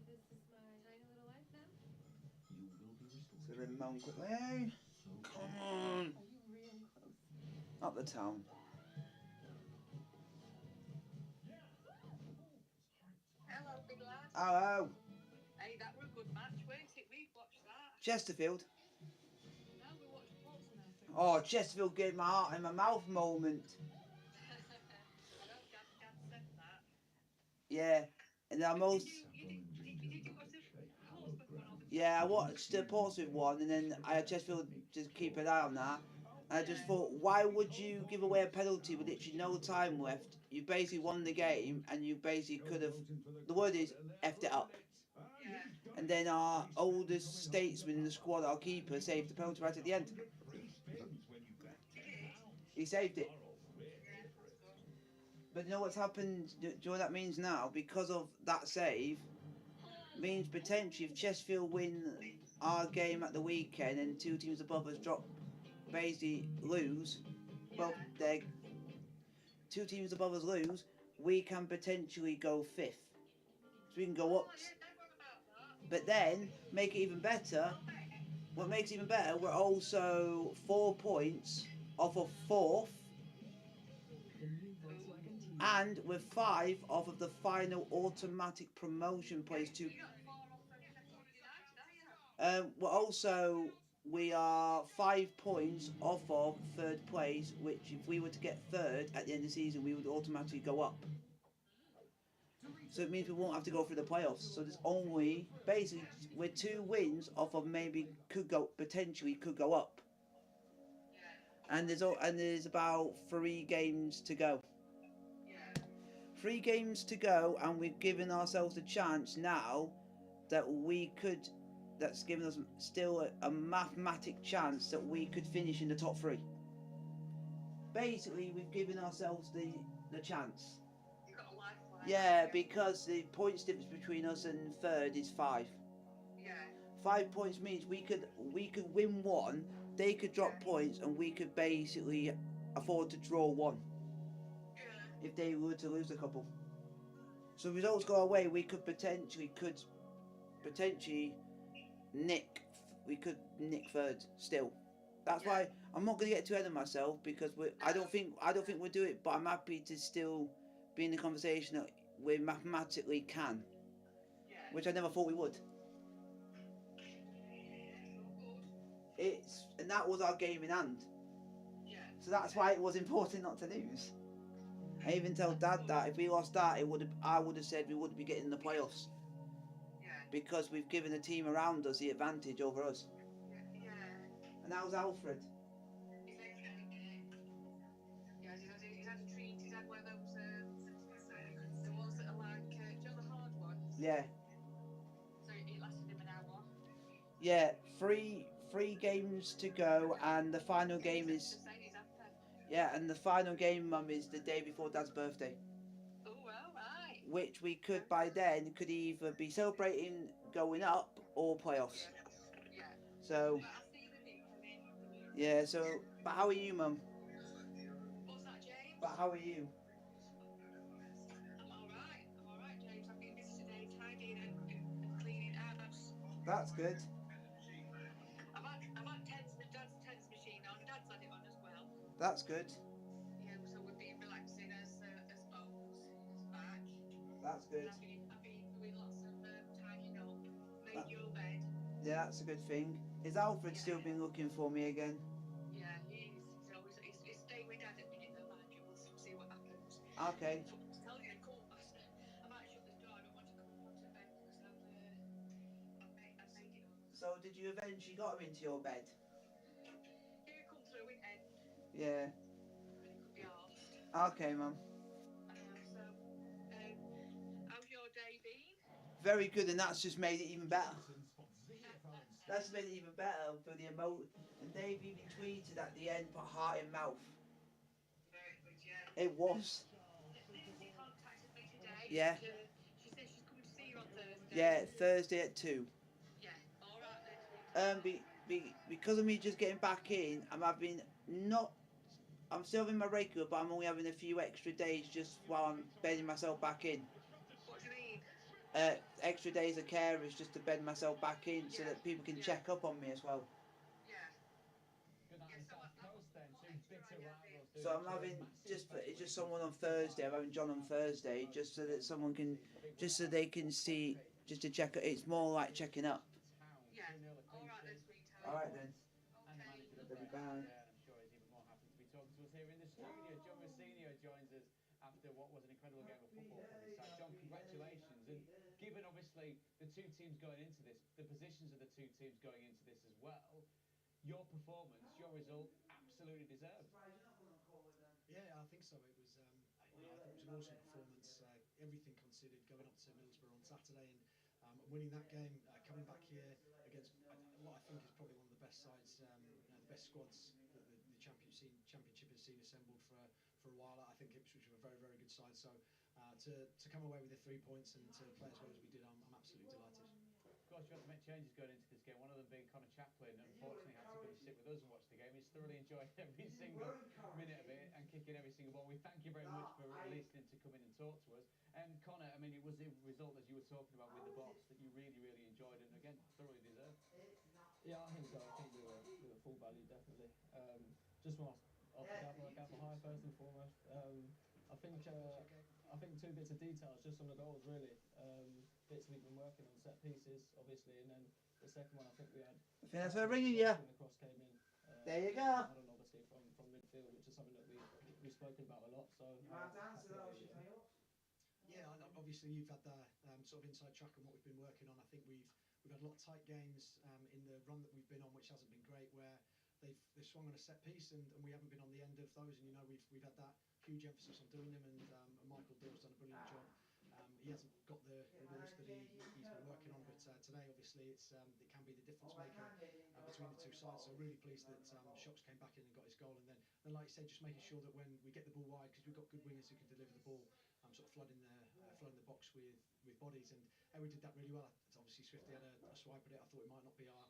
this is my tiny little life now? It's gonna be moan quickly. Hey, come on. Are you really close? Up the town. Hello, big lad. Hello. Hey, that were a good match, weren't it? We watched that. Chesterfield. No, we watched Portsmouth. Oh, Chesterfield gave my heart in my mouth moment. I know Dad said that. Yeah, and I most. Did you watch the Portsmouth one? Yeah, I watched the Portsmouth one, and then I had Chesterfield just keep an eye on that. And I just thought, why would you give away a penalty with literally no time left? You basically won the game, and you basically could have. The word is effed it up. Yeah. And then our oldest statesman in the squad, our keeper, saved the penalty right at the end. He saved it. But you know what's happened? Do you know what that means now? Because of that save, means potentially if Chesterfield win our game at the weekend and 2 teams above us drop, basically lose, well, they 2 teams above us lose, we can potentially go 5th. So we can go up. But then, make it even better, what makes it even better, we're also 4 points off of 4th, and we're 5 off of the final automatic promotion place to. We're also, we are 5 points off of 3rd place, which if we were to get 3rd at the end of the season, we would automatically go up. So it means we won't have to go through the playoffs. So there's only, basically, we're 2 wins off of maybe potentially could go up. And there's about 3 games to go. 3 games to go, and we've given ourselves a chance now that we could. That's given us still a mathematic chance that we could finish in the top 3. Basically, we've given ourselves the chance. Yeah, because the points difference between us and 3rd is 5. Yeah. 5 points means we could win 1, they could drop points, and we could basically afford to draw 1. If they were to lose a couple. So if results go away, we could potentially potentially nick. We could nick third still. That's why I'm not going to get too ahead of myself because I don't think we'll do it. But I'm happy to still be in the conversation that we mathematically can, which I never thought we would. And that was our game in hand. So that's why it was important not to lose. I even told Dad that if we lost that, I would have said we wouldn't be getting in the playoffs. Because we've given the team around us the advantage over us. And that was Alfred. He's had a treat. He's had one of those, the ones that are like, do you know the hard ones? Yeah. So it lasted him an hour. Yeah, three games to go, and the final game is. Yeah, and the final game, Mum, is the day before Dad's birthday. Oh, well, right. Which we could by then could either be celebrating going up or playoffs. Yeah. So. But I'll see the Nick come in. Yeah. So, but how are you, Mum? What's that, James? But how are you? I'm all right, James. I've been busy today, tidying and cleaning house. That's good. I've had Dad's tens machine on. Dad's had it on as well. That's good. Yeah, so we've been relaxing as bones, as back. That's good. I've been doing lots of tidying up. Made your bed. Yeah, that's a good thing. Is Alfred still been looking for me again? Yeah, he is. He's staying with Dad at the minute, though, mind you. We'll see what happens. Okay. Tell you, cool master. I might shut the door. I don't want to come to bed because I've made it up. So did you eventually got him into your bed? Here he come through in end. Yeah. And he could be arsed. Okay, Mum. How's your day been? Very good, and that's just made it even better. That's made it even better for the emotion. And Dave even tweeted at the end, put heart in mouth. Very good, yeah. It was. Lindsay contacted me today. Yeah. She said she's coming to see you on Thursday. Yeah, Thursday at 2. Yeah, all right then. Because of me just getting back in, I'm still having my regular, but I'm only having a few extra days just while I'm bedding myself back in. What do you mean? Extra days of carers just to bed myself back in so that people can check up on me as well. Yeah. So I'm having it's just someone on Thursday. I'm having John on Thursday just so that they can see, just to check. It's more like checking up. Yeah. All right then, sweetheart. All right then. Okay. Bye. I'm sure he's even more happy to be talking to us here in the studio. John Rossinio joins us after what was an incredible game of football from his side. John, congratulations. And given obviously the two teams going into this, the positions of the two teams going into this as well, your performance, your result, absolutely deserved. Yeah, I think so. It was, I think it was an awesome performance. Everything considered, going up to Middlesbrough on Saturday and winning that game, coming back here against what I think is probably one of the best sides, the best squads that the championship has seen assembled for a while. I think Ipswich were a very, very good side. So to come away with the 3 points and to play as well as we did, I'm absolutely delighted. Of course, you had to make changes going into this game. One of them being Connor Chaplin, unfortunately had to come and sit with us and watch the game. He's thoroughly enjoyed every single minute of it and kicking every single ball. We thank you very much for releasing him to come in and talk to us. And Connor, I mean, it was a result, as you were talking about with the boss, that you really, really enjoyed and again thoroughly deserved. Yeah, I think so. I think we were full value, definitely. Just want off the Gaffer high first and foremost. I think 2 bits of details just on the goals, really. Bits we've been working on, set pieces, obviously, and then the second one, I think we had. I think that's where ringing you. The cross came in. There you go. And obviously from midfield, which is something that we've spoken about a lot. So. Yeah, and obviously you've had the sort of inside track on what we've been working on. I think we've had a lot of tight games in the run that we've been on, which hasn't been great, where they've swung on a set piece and we haven't been on the end of those. And we've had that huge emphasis on doing them, and Michael Dill's done a brilliant job. He hasn't got the rules that he's been working on, but today obviously it can be the difference maker between the two sides. So really pleased that Shocks came back in and got his goal, and then like you said, just making sure that when we get the ball wide, because we've got good wingers who can deliver the ball, sort of flooding the box with bodies, and we did that really well. Obviously Swifty had a swipe at it. I thought it might not be our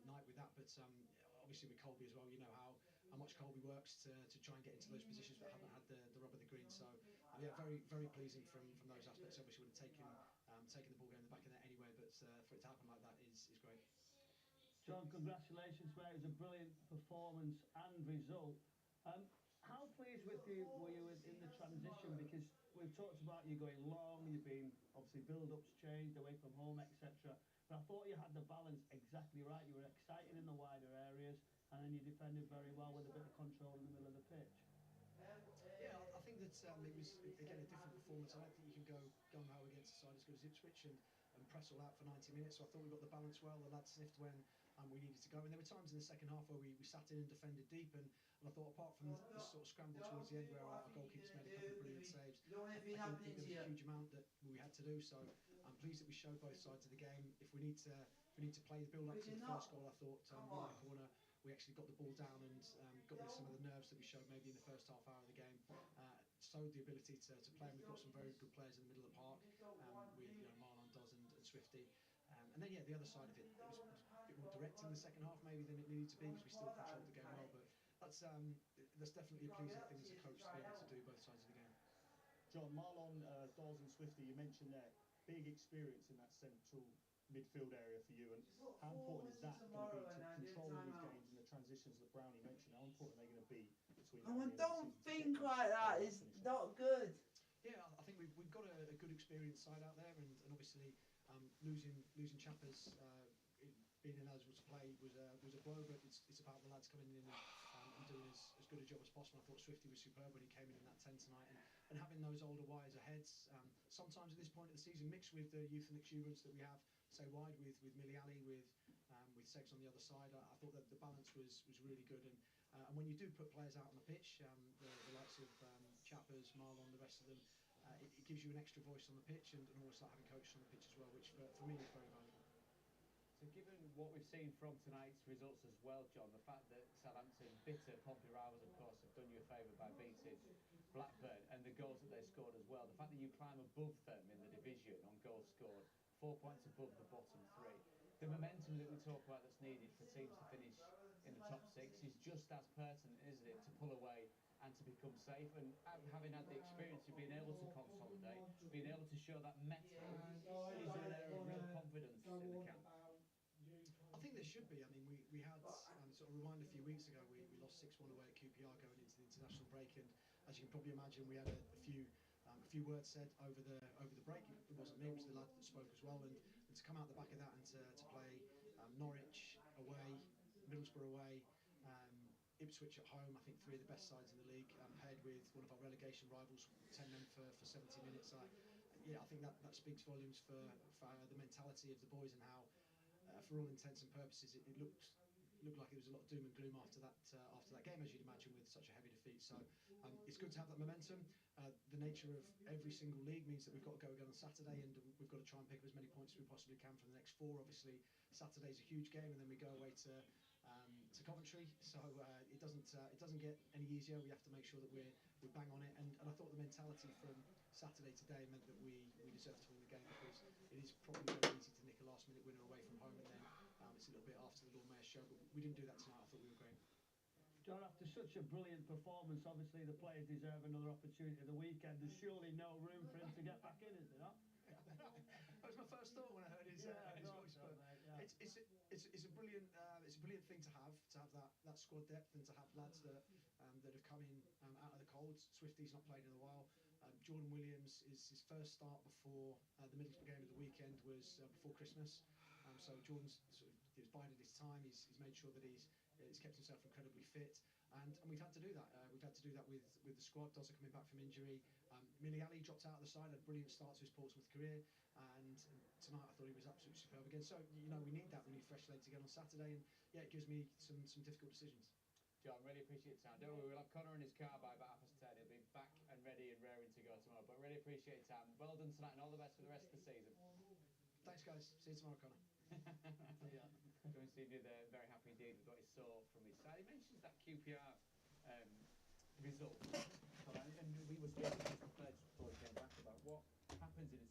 night with that, but obviously with Colby as well, you know how much Colby works to try and get into those positions, but haven't had the rub of the green. So yeah, very, very pleasing from those aspects. Obviously would have taken the ball going in the back of the net anyway, but for it to happen like that is great. John, congratulations, mate. It was a brilliant performance and result. How pleased with you were you in the transition? Because we've talked about you going long, you've been obviously build-ups changed away from home, etc. But I thought you had the balance exactly right. You were exciting in the wider areas, and then you defended very well with a bit of control in the middle of the pitch. Yeah, I think that it was again a different performance. I don't think you can go gung-ho against a side as good as Ipswich and press all out for 90 minutes. So I thought we got the balance well. The lads sniffed when we needed to go, and there were times in the second half where we sat in and defended deep. And I thought apart from the sort of scramble towards the end where our goalkeepers made a couple of brilliant saves, I didn't think there was a huge amount that we had to do. So I'm pleased that we showed both sides of the game. If we need to play the build up to the first goal, I thought in the corner we actually got the ball down and got rid of some of the nerves that we showed maybe in the first half hour of the game. Showed the ability to play, and we've got some very good players in the middle of the park with Marlon, Doz and Swifty. And then the other side of it was a bit more direct in the second half maybe than it needed to be because we still controlled the game well. But that's definitely a pleasing thing as a coach to be able to do both sides of the game. John, Marlon, Dawes and Swifty, you mentioned there, big experience in that central midfield area for you, and how important is that going to be to controlling these games and the transitions that Brownie mentioned? How important are they going to be between now and the end of the Don't season to think get like that. It's not good. Yeah, I think we've got a good experienced side out there, and obviously losing Chappers being ineligible to play was a blow, but it's about the lads coming in and doing as good a job as possible. I thought Swifty was superb when he came in that 10 tonight, and having those older wiser heads sometimes at this point of the season mixed with the youth and exuberance that we have say wide with Millie Ali with Segs on the other side. I thought that the balance was really good, and when you do put players out on the pitch, the likes of Chappers, Marlon, the rest of them, it gives you an extra voice on the pitch, and almost like having coaches on the pitch as well, which for me is very valuable. So given what we've seen from tonight's results as well, John, the fact that Southampton, bitter Pompey rivals of course, have done you a favour by beating Blackburn, and the goals that they scored as well, the fact that you climb above them in the division on goals scored, 4 points above the bottom three, the momentum that we talk about that's needed for teams to finish in the top six is just as pertinent, isn't it, to pull away and to become safe. And having had the experience of being able to consolidate, being able to show that mettle, is there an air of real confidence in the camp? I think there should be. I mean, we had sort of rewind a few weeks ago. We lost 6-1 away at QPR going into the international break, and as you can probably imagine, we had a few words said over the break. It wasn't me; it was the lad that spoke as well. And to come out the back of that and to play Norwich away, Middlesbrough away, Ipswich at home, I think 3 of the best sides in the league, paired with one of our relegation rivals, 10 men for 70 minutes. I think that speaks volumes for the mentality of the boys and how, for all intents and purposes, it looked like it was a lot of doom and gloom after that game, as you'd imagine, with such a heavy defeat. So it's good to have that momentum. The nature of every single league means that we've got to go again on Saturday, and we've got to try and pick up as many points as we possibly can from the next 4. Obviously, Saturday's a huge game, and then we go away to Coventry. So it doesn't get any easier. We have to make sure that we're bang on it. And I thought the mentality from Saturday today meant that we deserved to win the game, because it is probably very easy to nick a last-minute winner away from home, and then it's a little bit after the Lord Mayor's show. But we didn't do that tonight. I thought we were great. John, after such a brilliant performance, obviously the players deserve another opportunity at the weekend. There's surely no room for him to get back in, is there not? That was my first thought when I heard his voice. But it's a brilliant thing to have that squad depth, and to have lads that have come in out of the cold. Swifty's not played in a while. Jordan Williams, is his first start before the Middlesbrough game of the weekend was before Christmas. So Jordan's sort of he's bided his time. He's made sure that he's kept himself incredibly fit, and we've had to do that. We've had to do that with the squad. Dozer coming back from injury. Millie Ali dropped out of the side, had a brilliant start to his Portsmouth career, and tonight I thought he was absolutely superb again. So we need that. We need fresh legs again on Saturday, and it gives me some difficult decisions. John, really appreciate your time. Don't worry, we'll have Connor in his car by about 10:30. He'll be back and ready and raring to go tomorrow. But really appreciate your time. Well done tonight, and all the best for the rest of the season. Thanks, guys. See you tomorrow, Connor. Going to see you there. Very happy indeed with what he saw from his side. He mentions that QPR result, and we were speaking to the players before he came back about what happens in a